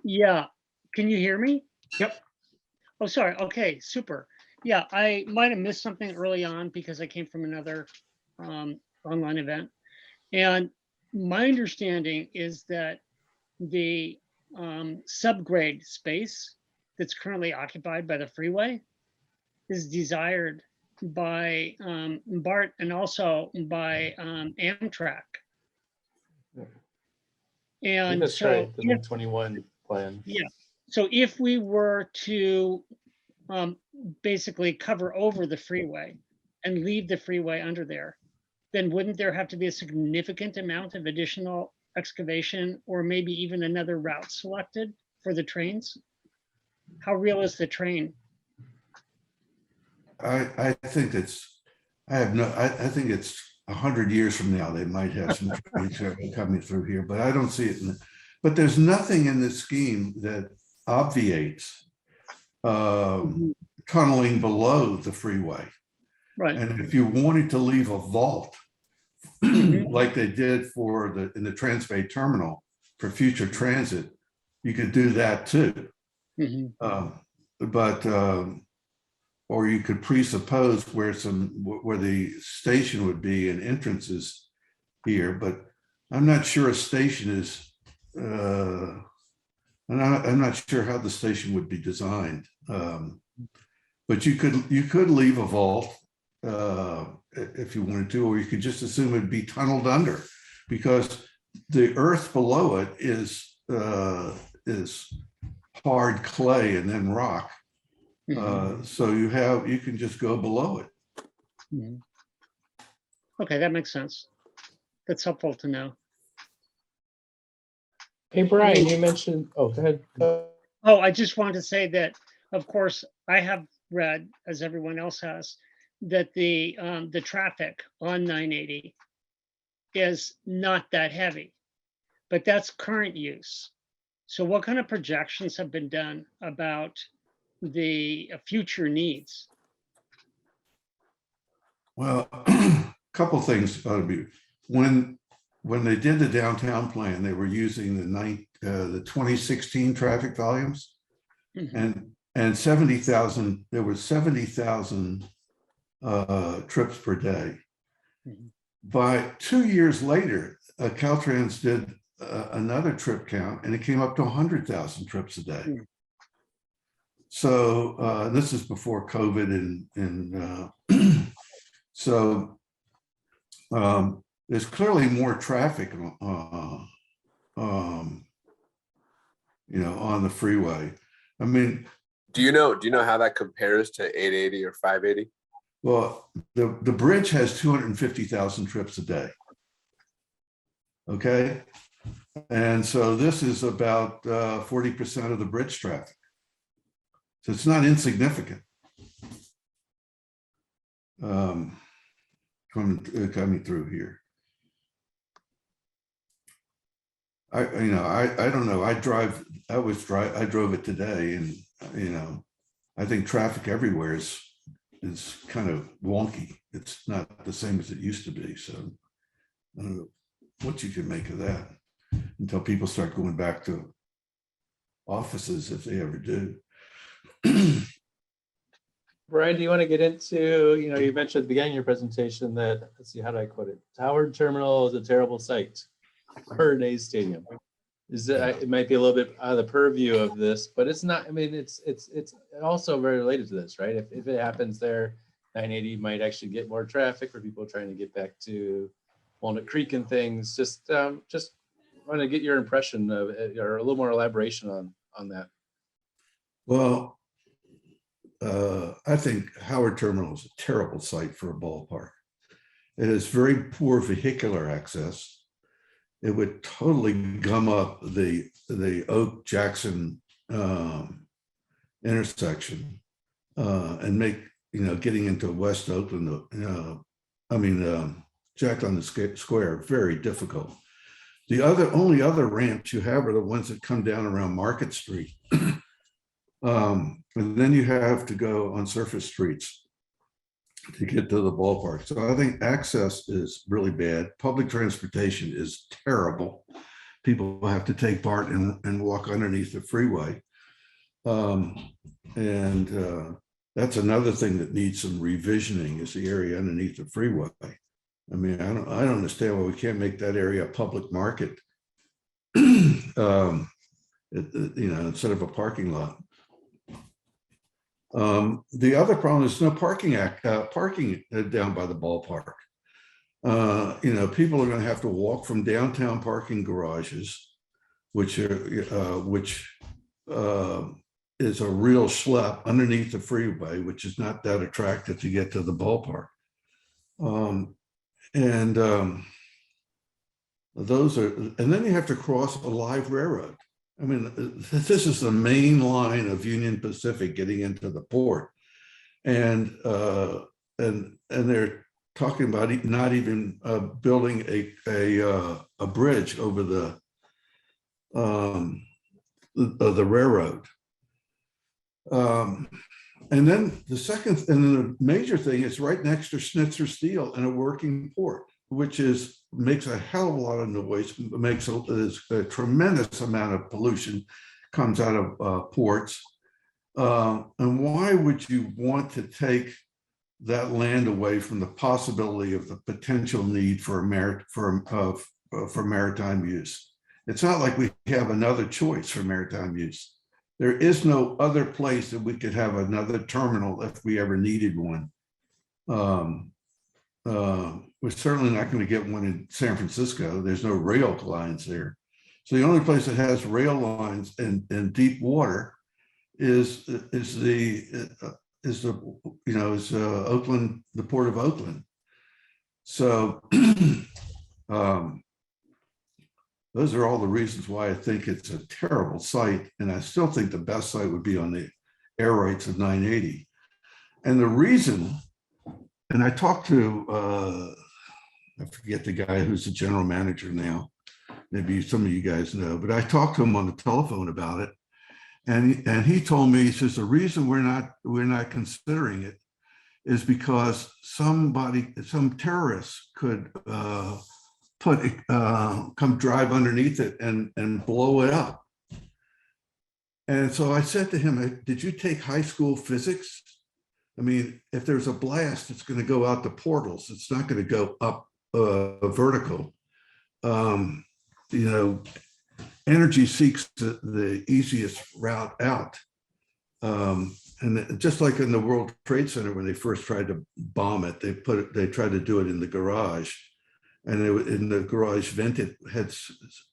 Yeah, can you hear me? Yep. Oh, sorry. Okay, super. Yeah, I might have missed something early on because I came from another online event. And my understanding is that the subgrade space that's currently occupied by the freeway is desired by BART and also by Amtrak. I think And that's so right, the if- 21 plan. Yeah. So if we were to basically cover over the freeway and leave the freeway under there, then wouldn't there have to be a significant amount of additional excavation or maybe even another route selected for the trains? How real is the train? I think I think it's 100 years from now, they might have some trains coming through here, but I don't see it. But there's nothing in this scheme that obviates tunneling below the freeway. Right. And if you wanted to leave a vault, like they did in the Transbay Terminal for future transit, you could do that too. Or you could presuppose where the station would be and entrances here, but I'm not sure a station is, I'm not sure how the station would be designed. But you could leave a vault if you wanted to, or you could just assume it'd be tunneled under, because the earth below it is hard clay and then rock. So you can just go below it. Okay, that makes sense. That's helpful to know. Hey, Brian, you mentioned, oh, go ahead. Oh, I just wanted to say that, of course, I have read, as everyone else has, that the traffic on 980 is not that heavy, but that's current use. So what kind of projections have been done about the future needs? Well, a couple things ought to be, when they did the downtown plan, they were using the 2016 traffic volumes, and 70,000. There was 70,000 trips per day. By 2 years later, Caltrans did another trip count, and it came up to 100,000 trips a day. So this is before COVID, and so there's clearly more traffic, on the freeway. I mean, Do you know how that compares to 880 or 580? well, the bridge has 250,000 trips a day. Okay, and so this is about 40% of the bridge traffic. So it's not insignificant. Coming through here. I don't know. I drove it today, and I think traffic everywhere is kind of wonky. It's not the same as it used to be. So I don't know what you can make of that until people start going back to offices, if they ever do. Brian, do you want to get into, you mentioned at the beginning of your presentation that, let's see, how do I quote it? Howard Terminal is a terrible site. Per Day's Stadium. is that it might be a little bit out of the purview of this, but it's not. I mean, it's also very related to this, right? If it happens there, 980 might actually get more traffic for people trying to get back to Walnut Creek and things. Just want to get your impression of or a little more elaboration on that. Well, I think Howard Terminal is a terrible site for a ballpark. It has very poor vehicular access. It would totally gum up the Oak Jackson intersection and make, getting into West Oakland, Jack on the Square, very difficult. The only other ramps you have are the ones that come down around Market Street. And then you have to go on surface streets to get to the ballpark. So I think access is really bad. Public transportation is terrible. People have to take part and walk underneath the freeway. That's another thing that needs some revisioning, is the area underneath the freeway. I mean, I don't understand why we can't make that area a public market, instead of a parking lot. The other problem is no parking down by the ballpark. People are going to have to walk from downtown parking garages, which is a real schlep underneath the freeway, which is not that attractive to get to the ballpark. And then you have to cross a live railroad. I mean, this is the main line of Union Pacific getting into the port, and they're talking about not even building a bridge over the railroad. And then the major thing is right next to Schnitzer Steel and a working port, which makes a hell of a lot of noise, makes a tremendous amount of pollution comes out of ports. And why would you want to take that land away from the possibility of the potential need for maritime use? It's not like we have another choice for maritime use. There is no other place that we could have another terminal if we ever needed one. We're certainly not going to get one in San Francisco. There's no rail lines there. So the only place that has rail lines in deep water is Oakland, the Port of Oakland. So those are all the reasons why I think it's a terrible site. And I still think the best site would be on the air rights of 980. And the reason, and I talked to, I forget the guy who's the general manager now. Maybe some of you guys know, but I talked to him on the telephone about it. And he told me, he says, the reason we're not considering it is because some terrorists could come drive underneath it and blow it up. And so I said to him, did you take high school physics? I mean, if there's a blast, it's going to go out the portals. It's not going to go up vertical. Energy seeks the easiest route out. And just like in the World Trade Center, when they first tried to bomb it, they tried to do it in the garage. And in the garage vented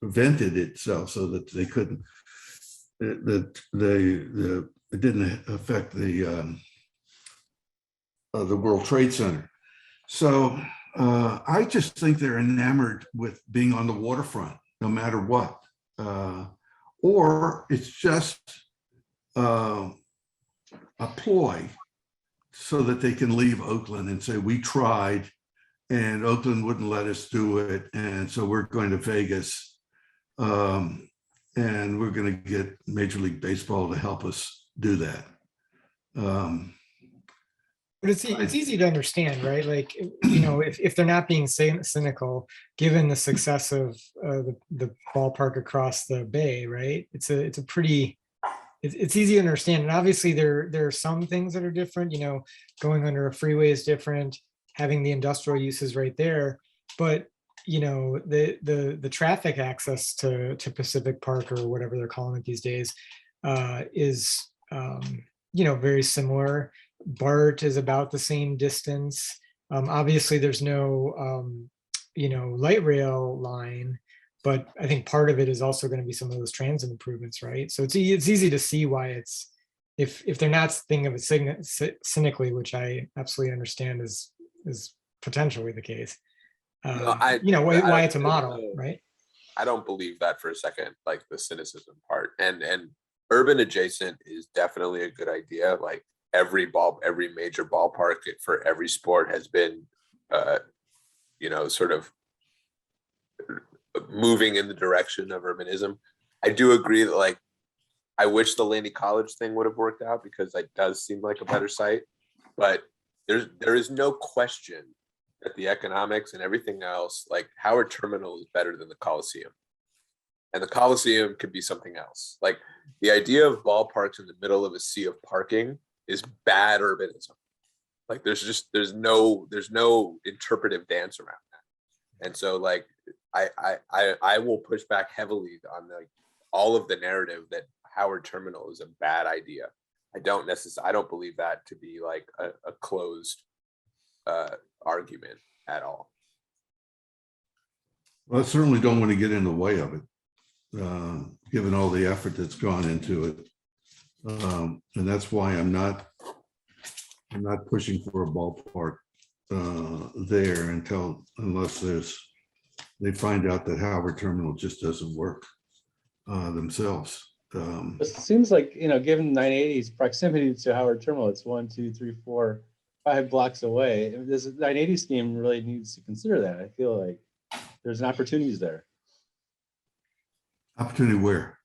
itself so that they couldn't, it didn't affect the World Trade Center. So I just think they're enamored with being on the waterfront, no matter what. Or it's just a ploy so that they can leave Oakland and say, we tried and Oakland wouldn't let us do it. And so we're going to Vegas and we're going to get Major League Baseball to help us do that. But it's easy to understand, right? Like, if they're not being cynical, given the success of the ballpark across the bay, right? It's easy to understand. And obviously there are some things that are different, going under a freeway is different, having the industrial uses right there. But the traffic access to Pacific Park, or whatever they're calling it these days, is very similar. BART is about the same distance. Obviously, there's no light rail line, but I think part of it is also going to be some of those transit improvements, right? So it's easy to see why it's, if they're not thinking of it cynically, which I absolutely understand is potentially the case. Why it's a model, right? I don't believe that for a second, like the cynicism part. And urban adjacent is definitely a good idea. Like every major ballpark for every sport has been sort of moving in the direction of urbanism. I do agree that, like, I wish the Laney College thing would have worked out, because it does seem like a better site, but there is no question that the economics and everything else, like Howard Terminal is better than the Coliseum. And the Coliseum could be something else. Like the idea of ballparks in the middle of a sea of parking is bad urbanism. Like there's no interpretive dance around that. And so like I will push back heavily on like all of the narrative that Howard Terminal is a bad idea. I don't believe that to be like a closed argument at all. Well, I certainly don't want to get in the way of it, given all the effort that's gone into it. And that's why I'm not pushing for a ballpark there unless they find out that Howard Terminal just doesn't work themselves. It seems like, given 980's proximity to Howard Terminal, it's 1, 2, 3, 4, 5 blocks away. This 980 scheme really needs to consider that. I feel like there's opportunities there. Opportunity where?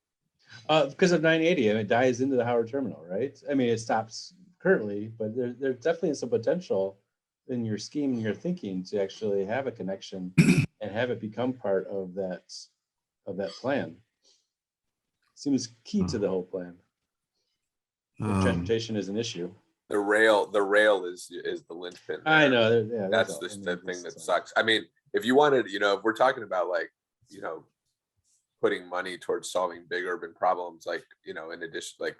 Because of 980, it dies into the Howard Terminal, right? I mean, it stops currently, but there definitely is some potential in your scheme and your thinking to actually have a connection and have it become part of that plan. Seems key to the whole plan. If transportation is an issue. The rail is the linchpin there. I know. Yeah, that's the thing that sucks. I mean, if you wanted, if we're talking about like, putting money towards solving big urban problems, like, in addition, like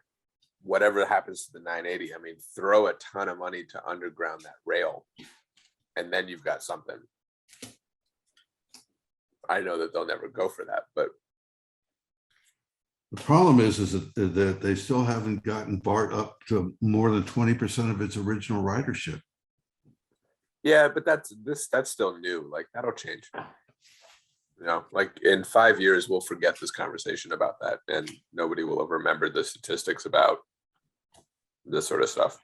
whatever happens to the 980, I mean, throw a ton of money to underground that rail, and then you've got something. I know that they'll never go for that, but the problem is that they still haven't gotten BART up to more than 20% of its original ridership. Yeah, but that's still new. Like that'll change. Like in 5 years, we'll forget this conversation about that, and nobody will have remembered the statistics about this sort of stuff.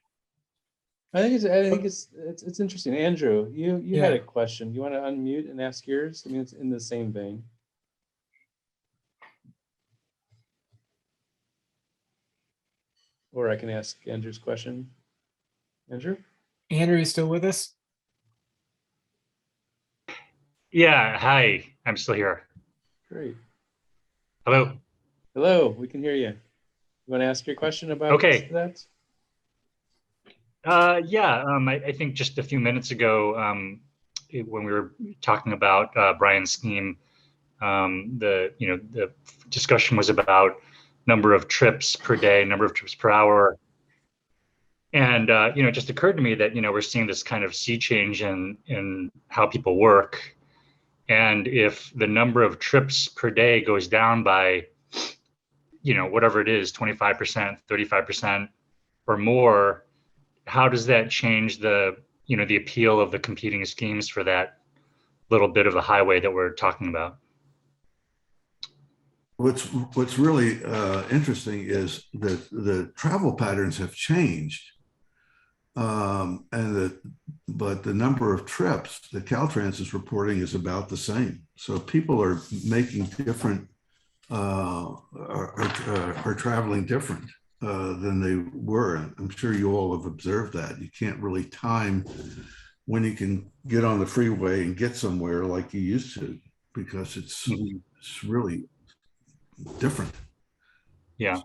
I think it's interesting. Andrew, you had a question. You want to unmute and ask yours? I mean, it's in the same vein. Or I can ask Andrew's question. Andrew? Andrew, you still with us? Yeah, hi, I'm still here. Great. Hello. Hello, we can hear you. You want to ask your question about that? I think just a few minutes ago, when we were talking about Bryan's scheme, the discussion was about number of trips per day, number of trips per hour. And, it just occurred to me that, we're seeing this kind of sea change in how people work. And if the number of trips per day goes down by, whatever it is, 25%, 35% or more, how does that change the appeal of the competing schemes for that little bit of the highway that we're talking about? What's really interesting is that the travel patterns have changed, but the number of trips that Caltrans is reporting is about the same. So people are making different, are traveling different than they were. I'm sure you all have observed that. You can't really time when you can get on the freeway and get somewhere like you used to, because it's really different. Yeah.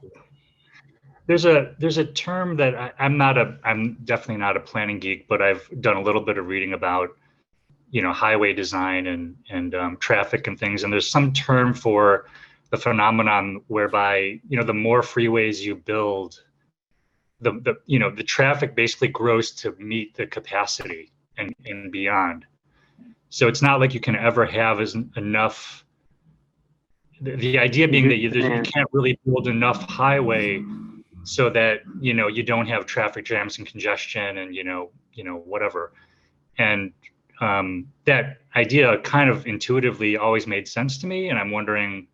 There's a term that I'm definitely not a planning geek, but I've done a little bit of reading about highway design and traffic and things. And there's some term for the phenomenon whereby, the more freeways you build, the traffic basically grows to meet the capacity and beyond. So it's not like you can ever have enough. The idea being that you can't really build enough highway so that, you don't have traffic jams and congestion and, whatever. And that idea kind of intuitively always made sense to me. And I'm wondering,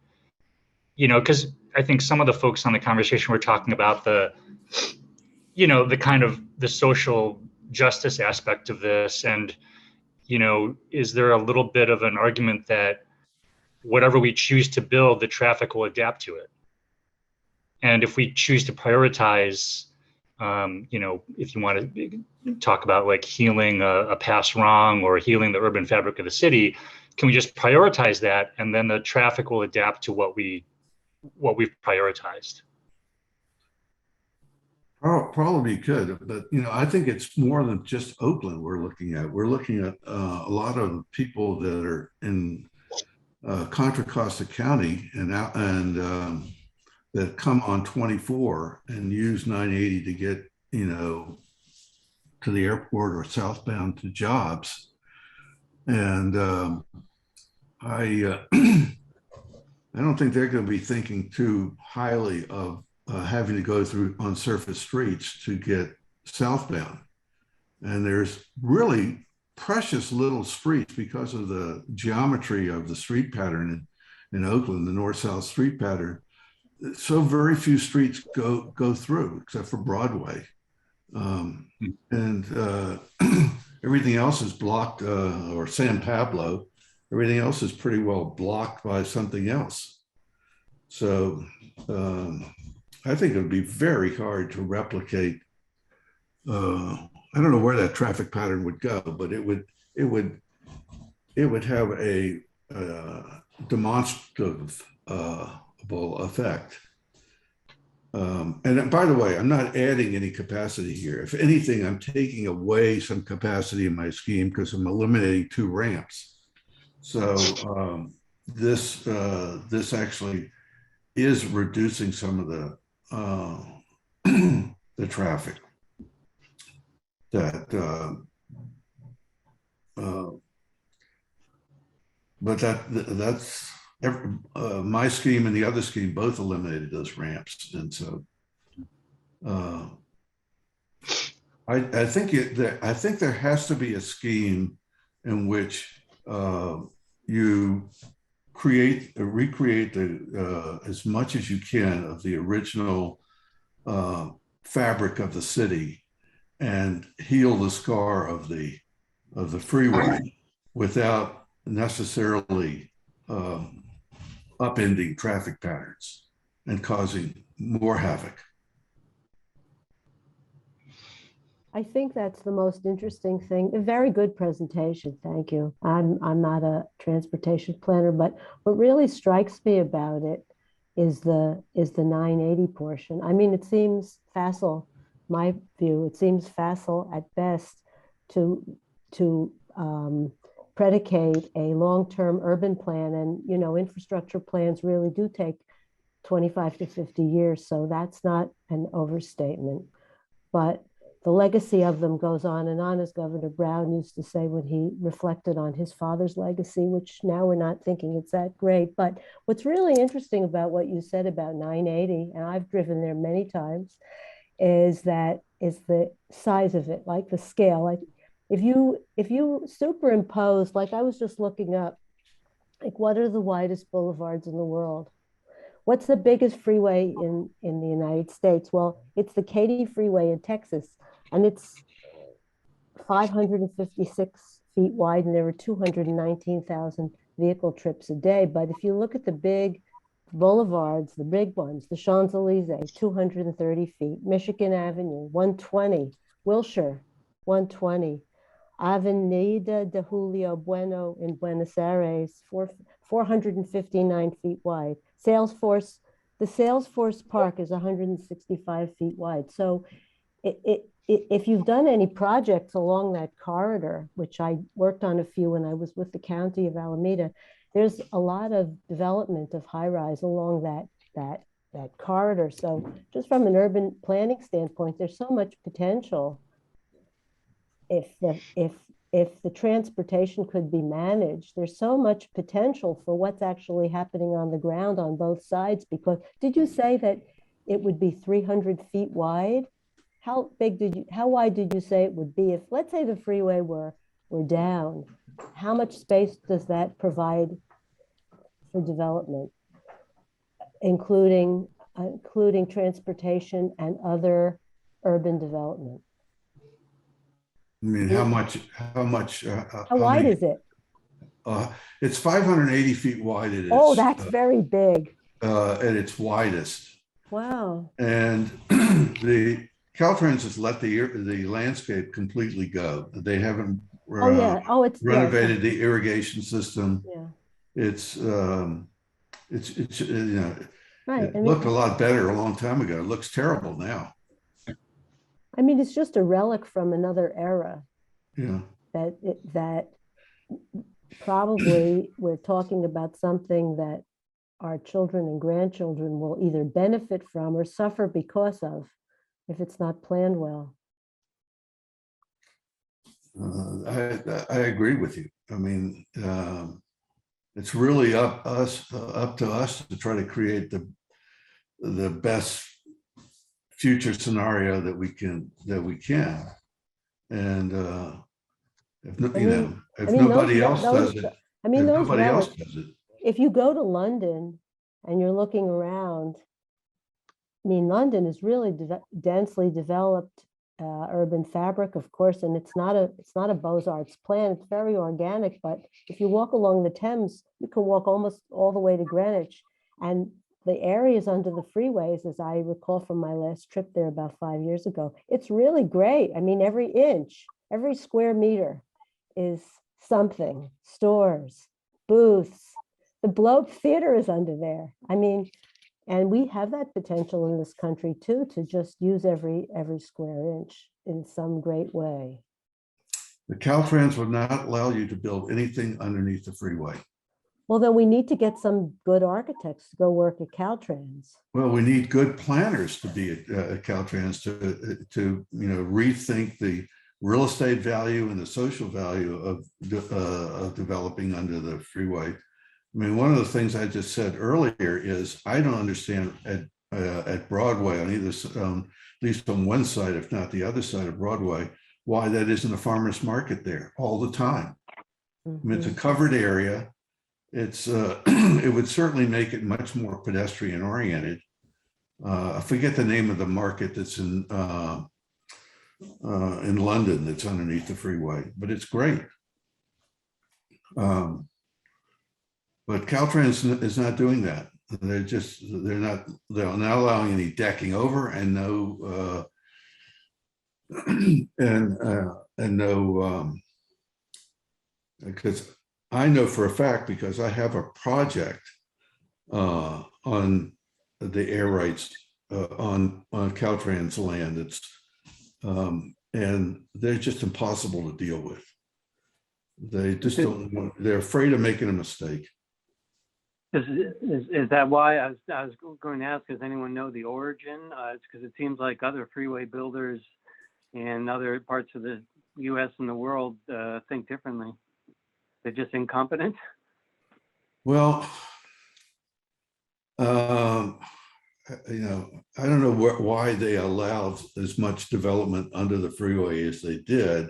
because I think some of the folks on the conversation were talking about the kind of the social justice aspect of this. And, is there a little bit of an argument that whatever we choose to build, the traffic will adapt to it? And if we choose to prioritize, if you want to talk about like healing a past wrong or healing the urban fabric of the city, can we just prioritize that, and then the traffic will adapt to what we've prioritized? Probably could, but I think it's more than just Oakland we're looking at. We're looking at a lot of people that are in Contra Costa County and that come on 24 and use 980 to get, to the airport or southbound to jobs. And I don't think they're going to be thinking too highly of having to go through on surface streets to get southbound. And there's really precious little streets because of the geometry of the street pattern in Oakland, the north-south street pattern. So very few streets go through except for Broadway. And everything else is blocked, or San Pablo, everything else is pretty well blocked by something else. So I think it would be very hard to replicate. I don't know where that traffic pattern would go, but it would have a demonstrative effect. And by the way, I'm not adding any capacity here. If anything, I'm taking away some capacity in my scheme because I'm eliminating 2 ramps. So this actually is reducing some of the traffic that but that's my scheme and the other scheme both eliminated those ramps. And so I think there has to be a scheme in which you recreate as much as you can of the original fabric of the city and heal the scar of the freeway without necessarily upending traffic patterns and causing more havoc. I think that's the most interesting thing. A very good presentation. Thank you. I'm not a transportation planner, but what really strikes me about it is the 980 portion. I mean, it seems facile, my view, it seems facile at best to predicate a long-term urban plan, and infrastructure plans really do take 25 to 50 years, so that's not an overstatement. But the legacy of them goes on and on, as Governor Brown used to say when he reflected on his father's legacy, which now we're not thinking it's that great. But what's really interesting about what you said about 980, and I've driven there many times, is the size of it, like the scale. Like if you superimpose, like I was just looking up, like what are the widest boulevards in the world? What's the biggest freeway in the United States? Well, it's the Katy Freeway in Texas, and it's 556 feet wide, and there are 219,000 vehicle trips a day. But if you look at the big boulevards, the big ones, the Champs-Élysées, 230 feet, Michigan Avenue, 120, Wilshire, 120, Avenida de Julio Bueno in Buenos Aires, 459 feet wide. The Salesforce Park is 165 feet wide. So if you've done any projects along that corridor, which I worked on a few when I was with the County of Alameda, there's a lot of development of high-rise along that corridor. So just from an urban planning standpoint, there's so much potential if the transportation could be managed. There's so much potential for what's actually happening on the ground on both sides. Because did you say that it would be 300 feet wide? How wide did you say it would be? If, let's say, the freeway were down, how much space does that provide for development, including transportation and other urban development? I mean, how wide is it? It's 580 feet wide. Oh, that's very big. At its widest. Wow. And the Caltrans has let the landscape completely go. They haven't it's renovated the irrigation system. Yeah. It's you know, right. It looked a lot better a long time ago. It looks terrible now. I mean, it's just a relic from another era. Yeah. That probably we're talking about something that our children and grandchildren will either benefit from or suffer because of, if it's not planned well. I agree with you. I mean, it's really up to us to try to create the best future scenario that we can. And if nobody else does it, if you go to London and you're looking around, I mean, London is really densely developed urban fabric, of course, and it's not a Beaux-Arts plan. It's very organic, but if you walk along the Thames, you can walk almost all the way to Greenwich. And the areas under the freeways, as I recall from my last trip there about 5 years ago, it's really great. I mean, every inch, every square meter is something. Stores, booths, the Globe Theater is under there. I mean, and we have that potential in this country too, to just use every square inch in some great way. The Caltrans would not allow you to build anything underneath the freeway. Well, then we need to get some good architects to go work at Caltrans. Well, we need good planners to be at Caltrans to rethink the real estate value and the social value of developing under the freeway. I mean, one of the things I just said earlier is I don't understand at Broadway, on either, at least on one side, if not the other side of Broadway, why that isn't a farmer's market there all the time. Mm-hmm. I mean, it's a covered area. It's it would certainly make it much more pedestrian oriented. I forget the name of the market that's in London that's underneath the freeway, but it's great. But Caltrans is not doing that. They're not allowing any decking over and no because I know for a fact, because I have a project on the air rights on Caltrans land. It's and they're just impossible to deal with. They just don't want, they're afraid of making a mistake. Is that why I was going to ask, does anyone know the origin? It's because it seems like other freeway builders in other parts of the US and the world think differently. They're just incompetent? Well, I don't know why they allowed as much development under the freeway as they did.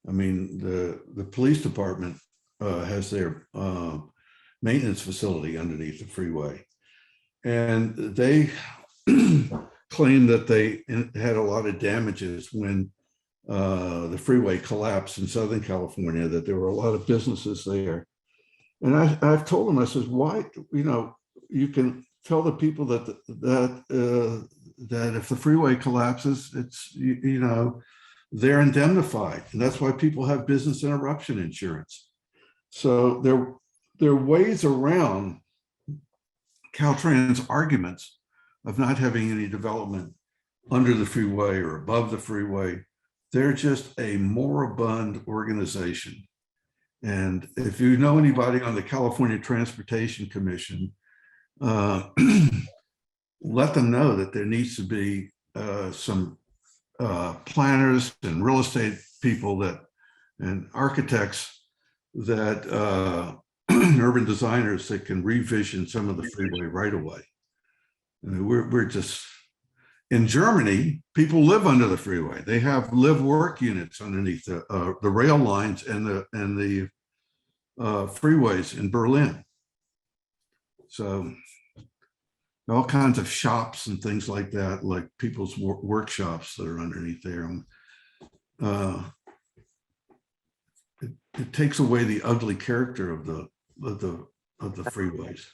I mean, the police department has their maintenance facility underneath the freeway. And they claim that they had a lot of damages when the freeway collapsed in Southern California, that there were a lot of businesses there. And I've told them, I said, why, you can tell the people that if the freeway collapses, it's, they're indemnified. And that's why people have business interruption insurance. So there are ways around Caltrans' arguments of not having any development under the freeway or above the freeway. they're just a moribund organization. And if you know anybody on the California Transportation Commission, let them know that there needs to be some planners and real estate people and architects that urban designers that can revision some of the freeway right away. I mean, we're just, in Germany, people live under the freeway. They have live work units underneath the rail lines and the freeways in Berlin. So all kinds of shops and things like that, like people's workshops that are underneath there. It takes away the ugly character of the freeways.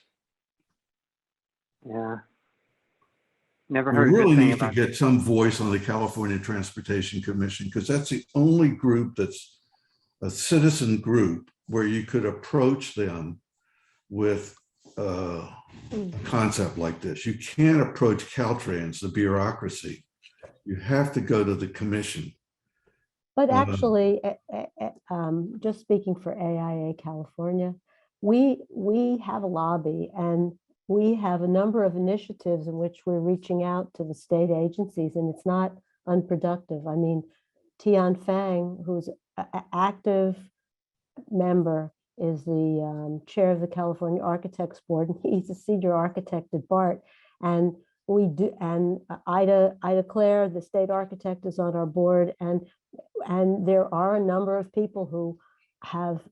Yeah. Never We heard a good really thing need to about get some voice on the California Transportation Commission, because that's the only group that's a citizen group where you could approach them with a concept like this. You can't approach Caltrans, the bureaucracy. You have to go to the commission. But actually, just speaking for AIA California, we have a lobby, and we have a number of initiatives in which we're reaching out to the state agencies, and it's not unproductive. I mean, Tian Fang, who's an active member, is the chair of the California Architects Board, and he's a senior architect at BART. And we do, and Ida Claire, the state architect, is on our board, and there are a number of people who have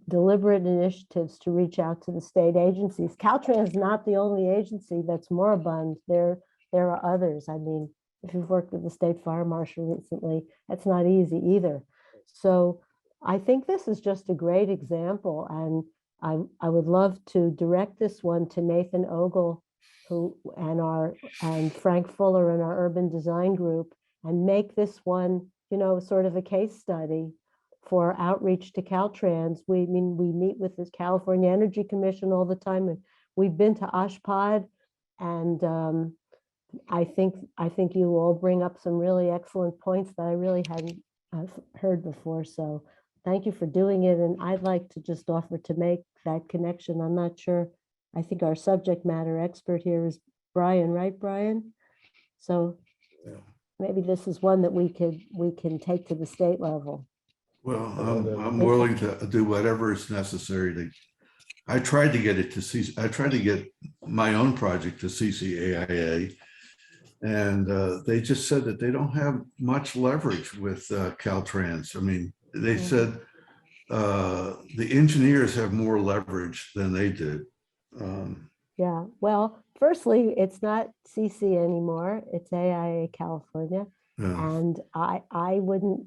deliberate initiatives to reach out to the state agencies. Caltrans is not the only agency that's moribund. There are others. I mean, if you've worked with the state fire marshal recently, that's not easy either. So I think this is just a great example, and I would love to direct this one to Nathan Ogle, and Frank Fuller in our urban design group, and make this one, sort of a case study for outreach to Caltrans. We meet with the California Energy Commission all the time, and we've been to Oshpod, and I think you all bring up some really excellent points that I really hadn't heard before. So thank you for doing it, and I'd like to just offer to make that connection. I'm not sure. I think our subject matter expert here is Bryan, right, Bryan? So maybe this is one that we can take to the state level. Well, I'm willing to do whatever is necessary I tried to get it to I tried to get my own project to CCAIA, and they just said that they don't have much leverage with Caltrans. I mean, they said the engineers have more leverage than they did. Yeah, well, firstly, it's not CC anymore. It's AIA California. Yeah. And I wouldn't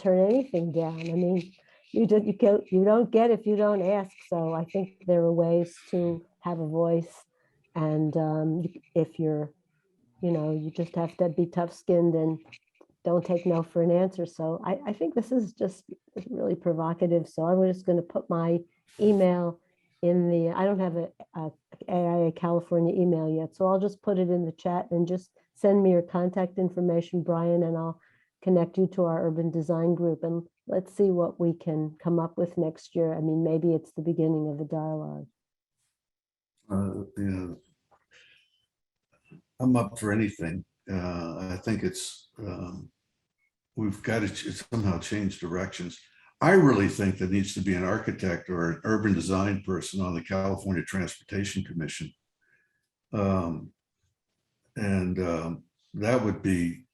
turn anything down. I mean, you don't get if you don't ask. So I think there are ways to have a voice, and if you're, you just have to be tough-skinned and don't take no for an answer. So I think this is just really provocative. So I'm just going to put my email in the, I don't have a AIA California email yet, so I'll just put it in the chat, and just send me your contact information, Bryan, and I'll connect you to our urban design group, and let's see what we can come up with next year. I mean, maybe it's the beginning of a dialogue. I'm up for anything. I think it's, we've got to somehow change directions. I really think there needs to be an architect or an urban design person on the California Transportation Commission. That would be,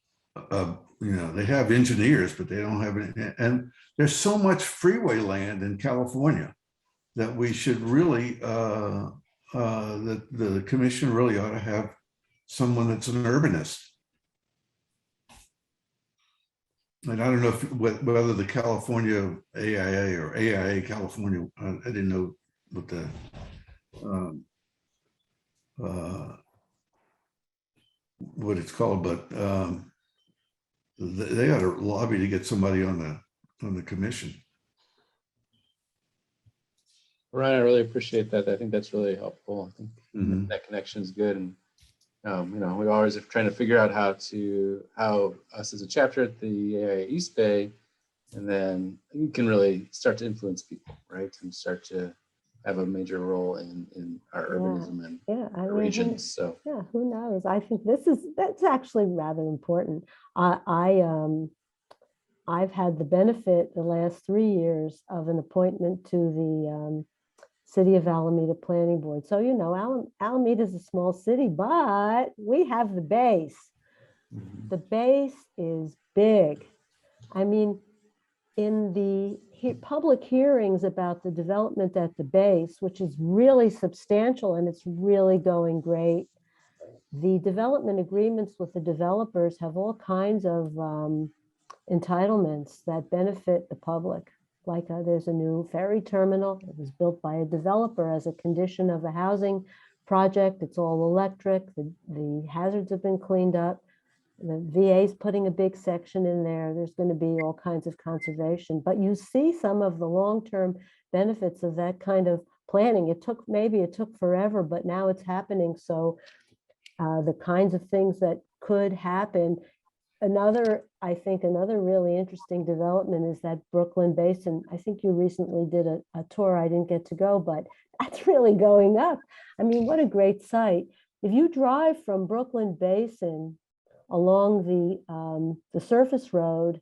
they have engineers, but they don't have any, and there's so much freeway land in California that we should really, the commission really ought to have someone that's an urbanist. And I don't know whether the California AIA or AIA California, I didn't know what the what it's called, but they ought to lobby to get somebody on the commission. Ryan, I really appreciate that. I think that's really helpful. I think that connection is good, and We always are trying to figure out how us as a chapter at the AIA East Bay, and then you can really start to influence people, right? And start to have a major role in our urbanism and I our mean, regions. So who knows? I think that's actually rather important. I've had the benefit the last 3 years of an appointment to the City of Alameda Planning Board. So, Alameda is a small city, but we have the base. The base is big. I mean, in the public hearings about the development at the base, which is really substantial and it's really going great, the development agreements with the developers have all kinds of entitlements that benefit the public. Like there's a new ferry terminal that was built by a developer as a condition of the housing project. It's all electric. The hazards have been cleaned up. The VA is putting a big section in there. There's going to be all kinds of conservation, but you see some of the long-term benefits of that kind of planning. Maybe it took forever, but now it's happening. So the kinds of things that could happen. I think another really interesting development is that Brooklyn Basin. I think you recently did a tour. I didn't get to go, but that's really going up. I mean, what a great site. If you drive from Brooklyn Basin along the surface road,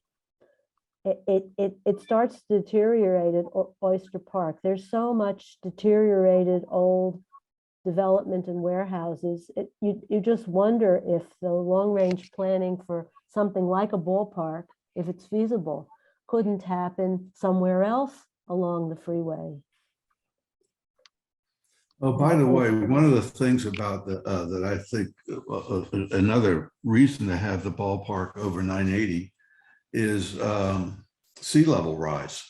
it starts to deteriorate at Oyster Park. There's so much deteriorated old development and warehouses. You just wonder if the long-range planning for something like a ballpark, if it's feasible, couldn't happen somewhere else along the freeway. Oh, by the way, one of the things about that I think another reason to have the ballpark over 980 is sea level rise.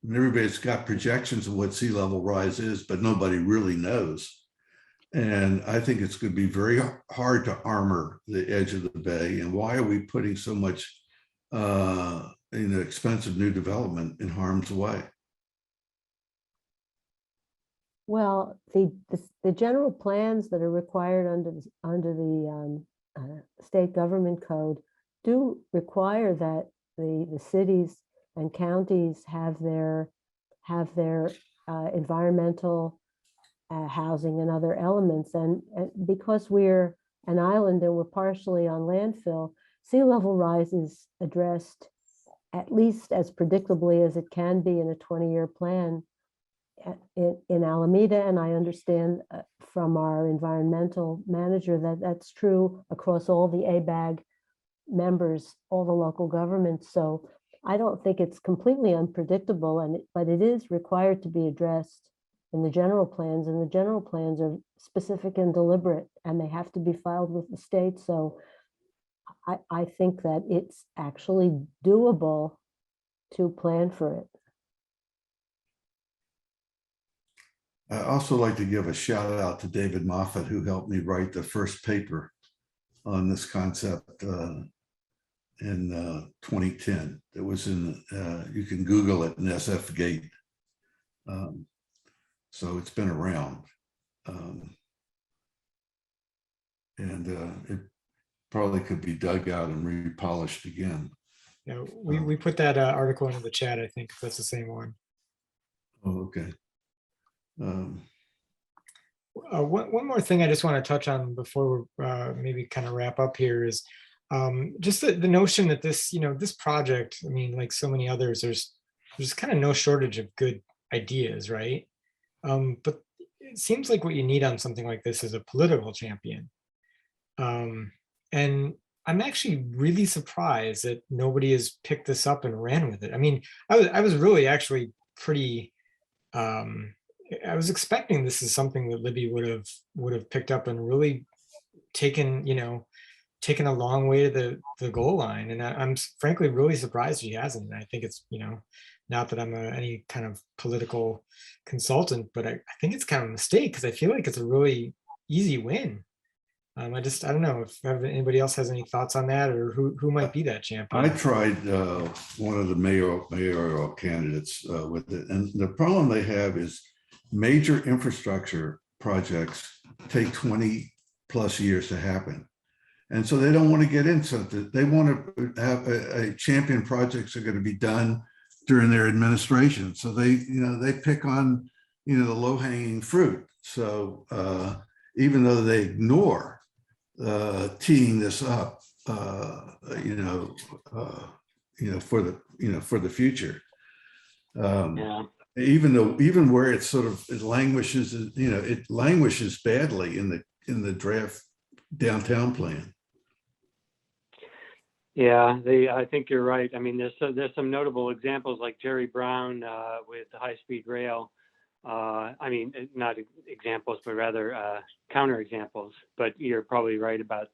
And everybody's got projections of what sea level rise is, but nobody really knows. And I think it's going to be very hard to armor the edge of the bay. And why are we putting so much expensive new development in harm's way? Well, the general plans that are required under the state government code do require that the cities and counties have their environmental housing and other elements. And because we're an island and we're partially on landfill, sea level rise is addressed at least as predictably as it can be in a 20-year plan in Alameda. And I understand from our environmental manager that that's true across all the ABAG members, all the local governments. So I don't think it's completely unpredictable, but it is required to be addressed in the general plans, and the general plans are specific and deliberate, and they have to be filed with the state. So I think that it's actually doable to plan for it. I also like to give a shout out to David Moffat, who helped me write the first paper on this concept in 2010. It was in, you can Google it, in SF Gate. So it's been around. And it probably could be dug out and repolished again. Yeah, we put that article into the chat, I think, if that's the same one. Oh, okay. One more thing I just want to touch on before we maybe kind of wrap up here is just the notion that this project, I mean, like so many others, there's kind of no shortage of good ideas, right? But it seems like what you need on something like this is a political champion. And I'm actually really surprised that nobody has picked this up and ran with it. I mean, I was really actually pretty, I was expecting this is something that Libby would have picked up and really taken a long way to the goal line. And I'm frankly really surprised she hasn't. And I think it's, not that I'm any kind of political consultant, but I think it's kind of a mistake because I feel like it's a really easy win. I don't know if anybody else has any thoughts on that, or who might be that champion. I tried one of the mayoral candidates with it, and the problem they have is major infrastructure projects take 20+ plus years to happen. And so they don't want to get into it. They want to have a champion projects are going to be done during their administration. So they pick on, the low hanging fruit. So even though they ignore teeing this up, for the future. Even where it sort of it languishes badly in the draft downtown plan. Yeah, I think you're right. I mean, there's some notable examples like Jerry Brown with the high-speed rail. I mean, not examples, but rather counter examples. But you're probably right about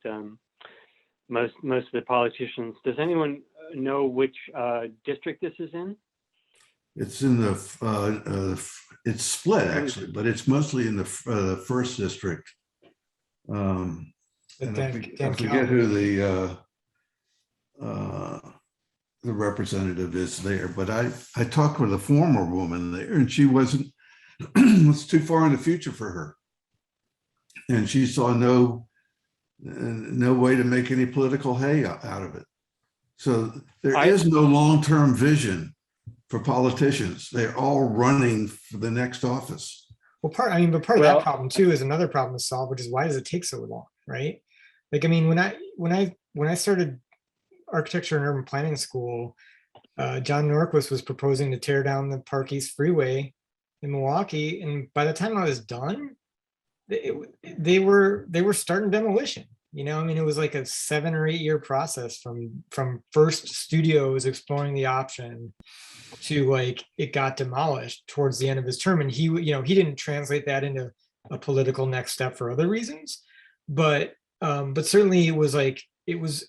most of the politicians. Does anyone know which district this is in? It's in the it's split actually, but it's mostly in the first district. And I forget who the representative is there, but I talked with a former woman there, and she wasn't. It's too far in the future for her, and she saw no way to make any political hay out of it. So there is no long-term vision for politicians. They're all running for the next office. Well, part of that problem too is another problem to solve, which is why does it take so long, right? Like, I mean, when I started architecture and urban planning school, John Norquist was proposing to tear down the Park East Freeway in Milwaukee, and by the time I was done, they were starting demolition. I mean, it was like a 7 or 8 year process from first studios exploring the option to like it got demolished towards the end of his term. And he didn't translate that into a political next step for other reasons, but certainly it was like it was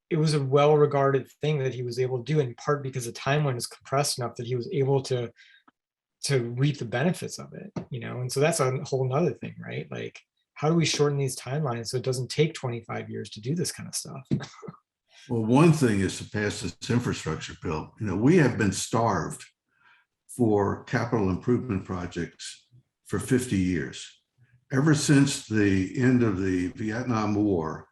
a well-regarded thing that he was able to do, in part because the timeline is compressed enough that he was able to reap the benefits of it, and so that's a whole nother thing, right? Like, how do we shorten these timelines so it doesn't take 25 years to do this kind of stuff? Well, one thing is to pass this infrastructure bill. We have been starved for capital improvement projects for 50 years. Ever since the end of the Vietnam War,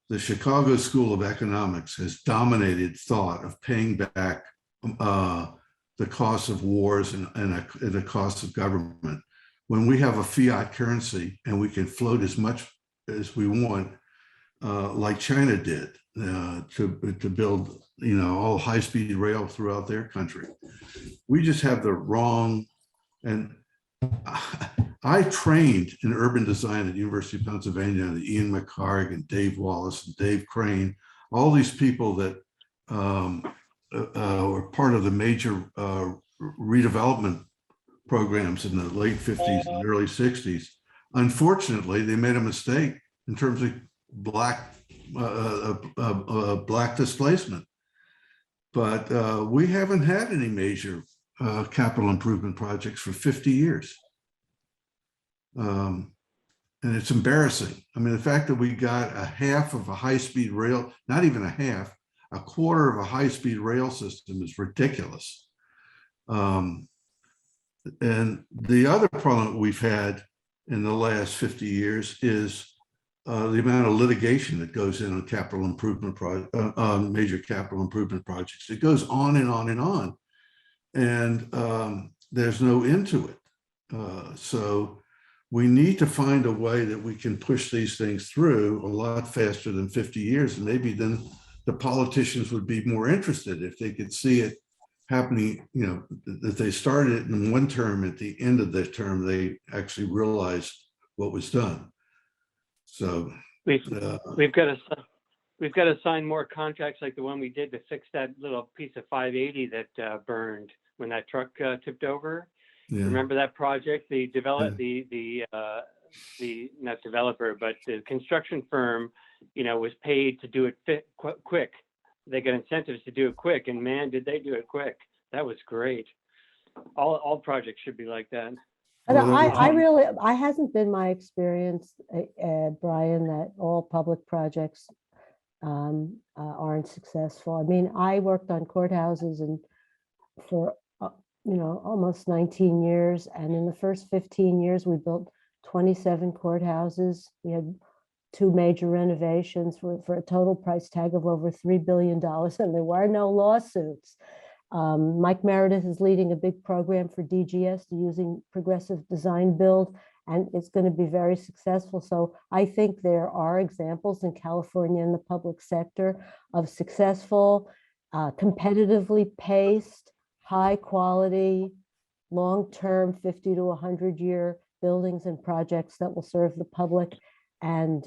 the Chicago School of Economics has dominated thought of paying back the cost of wars and the cost of government. When we have a fiat currency and we can float as much as we want, like China did, to build, all high-speed rail throughout their country. We just have the wrong, and I trained in urban design at the University of Pennsylvania, Ian McHarg and Dave Wallace and Dave Crane, all these people that were part of the major redevelopment programs in the late 50s and early 60s. Unfortunately, they made a mistake in terms of black displacement. But we haven't had any major capital improvement projects for 50 years. And it's embarrassing. I mean, the fact that we got a half of a high-speed rail, not even a half, a quarter of a high-speed rail system is ridiculous. And the other problem we've had in the last 50 years is the amount of litigation that goes in on capital improvement major capital improvement projects. It goes on and on and on, and there's no end to it. So we need to find a way that we can push these things through a lot faster than 50 years, and maybe then the politicians would be more interested if they could see it happening, that they started it in one term, at the end of their term, they actually realized what was done. So we've got to sign more contracts like the one we did to fix that little piece of 580 that burned when that truck tipped over. Yeah. Remember that project? The not developer, but the construction firm, was paid to do it quick. They got incentives to do it quick, and man, did they do it quick. That was great. All projects should be like that. I hasn't been my experience, Brian, that all public projects aren't successful. I mean, I worked on courthouses and for almost 19 years, and in the first 15 years we built 27 courthouses. We had two major renovations for a total price tag of over $3 billion, and there were no lawsuits. Mike Meredith is leading a big program for DGS using progressive design build, and it's going to be very successful. So I think there are examples in California in the public sector of successful, competitively paced, high quality, long-term 50 to 100-year buildings and projects that will serve the public, and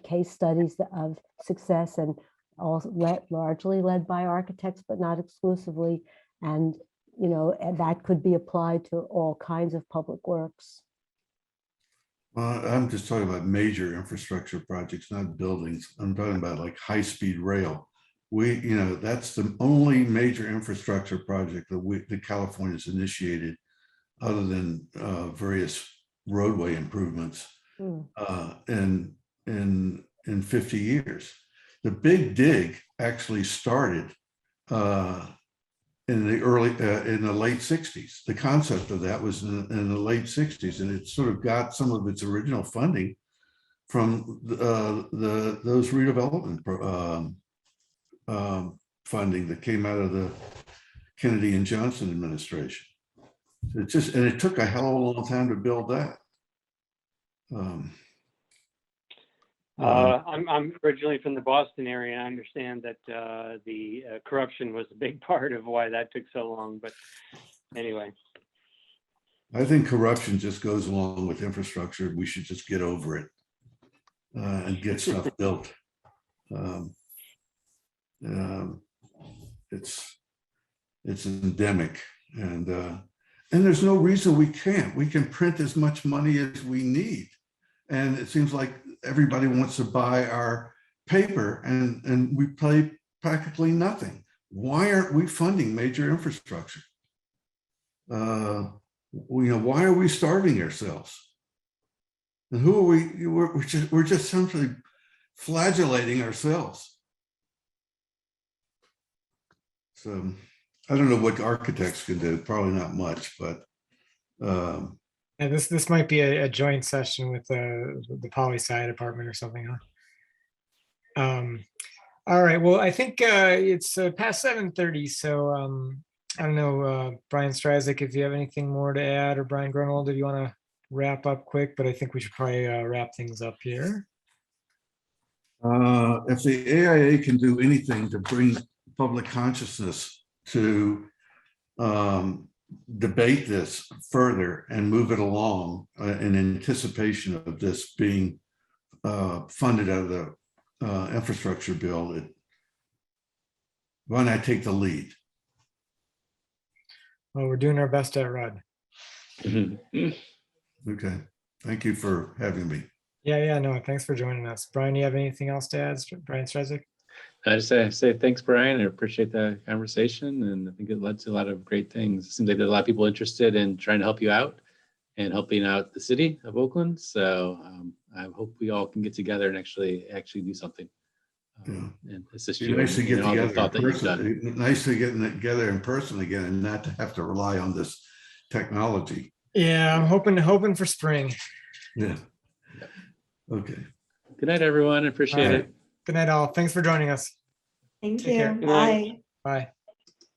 case studies of success, and also largely led by architects, but not exclusively. And, you know, and that could be applied to all kinds of public works. I'm just talking about major infrastructure projects, not buildings. I'm talking about like high-speed rail. That's the only major infrastructure project that California's initiated, other than various roadway improvements in 50 years. The big dig actually started in the late 60s. The concept of that was in the late 60s, and it sort of got some of its original funding from those redevelopment funding that came out of the Kennedy and Johnson administration. It took a hell of a long time to build that. I'm originally from the Boston area. I understand that the corruption was a big part of why that took so long. But anyway, I think corruption just goes along with infrastructure. We should just get over it and get stuff built. It's endemic, and there's no reason we can't. We can print as much money as we need, and it seems like everybody wants to buy our paper, and we pay practically nothing. Why aren't we funding major infrastructure? Why are we starving ourselves? And who are we? We're just simply flagellating ourselves. So I don't know what architects can do. Probably not much, but. Yeah, this might be a joint session with the poli-sci department or something, huh? All right. Well, I think it's past 7:30, so I don't know, Brian Strazek, if you have anything more to add, or Bryan Grunwald, if you want to wrap up quick, but I think we should probably wrap things up here. If the AIA can do anything to bring public consciousness to debate this further and move it along in anticipation of this being funded out of the infrastructure bill, why not take the lead? Well, we're doing our best at Rudd. Okay, thank you for having me. Yeah, no, thanks for joining us. Brian, you have anything else to add, Brian Strazek? I just say thanks, Brian. I appreciate the conversation, and I think it led to a lot of great things. It seems like there's a lot of people interested in trying to help you out and helping out the city of Oakland. So I hope we all can get together and actually do something and assist you. Nice to get together in person again, and not to have to rely on this technology. Yeah, I'm hoping for spring. Yeah. Okay. Good night, everyone. I appreciate it. Good night, all. Thanks for joining us. Thank Take care. you. Bye. Bye.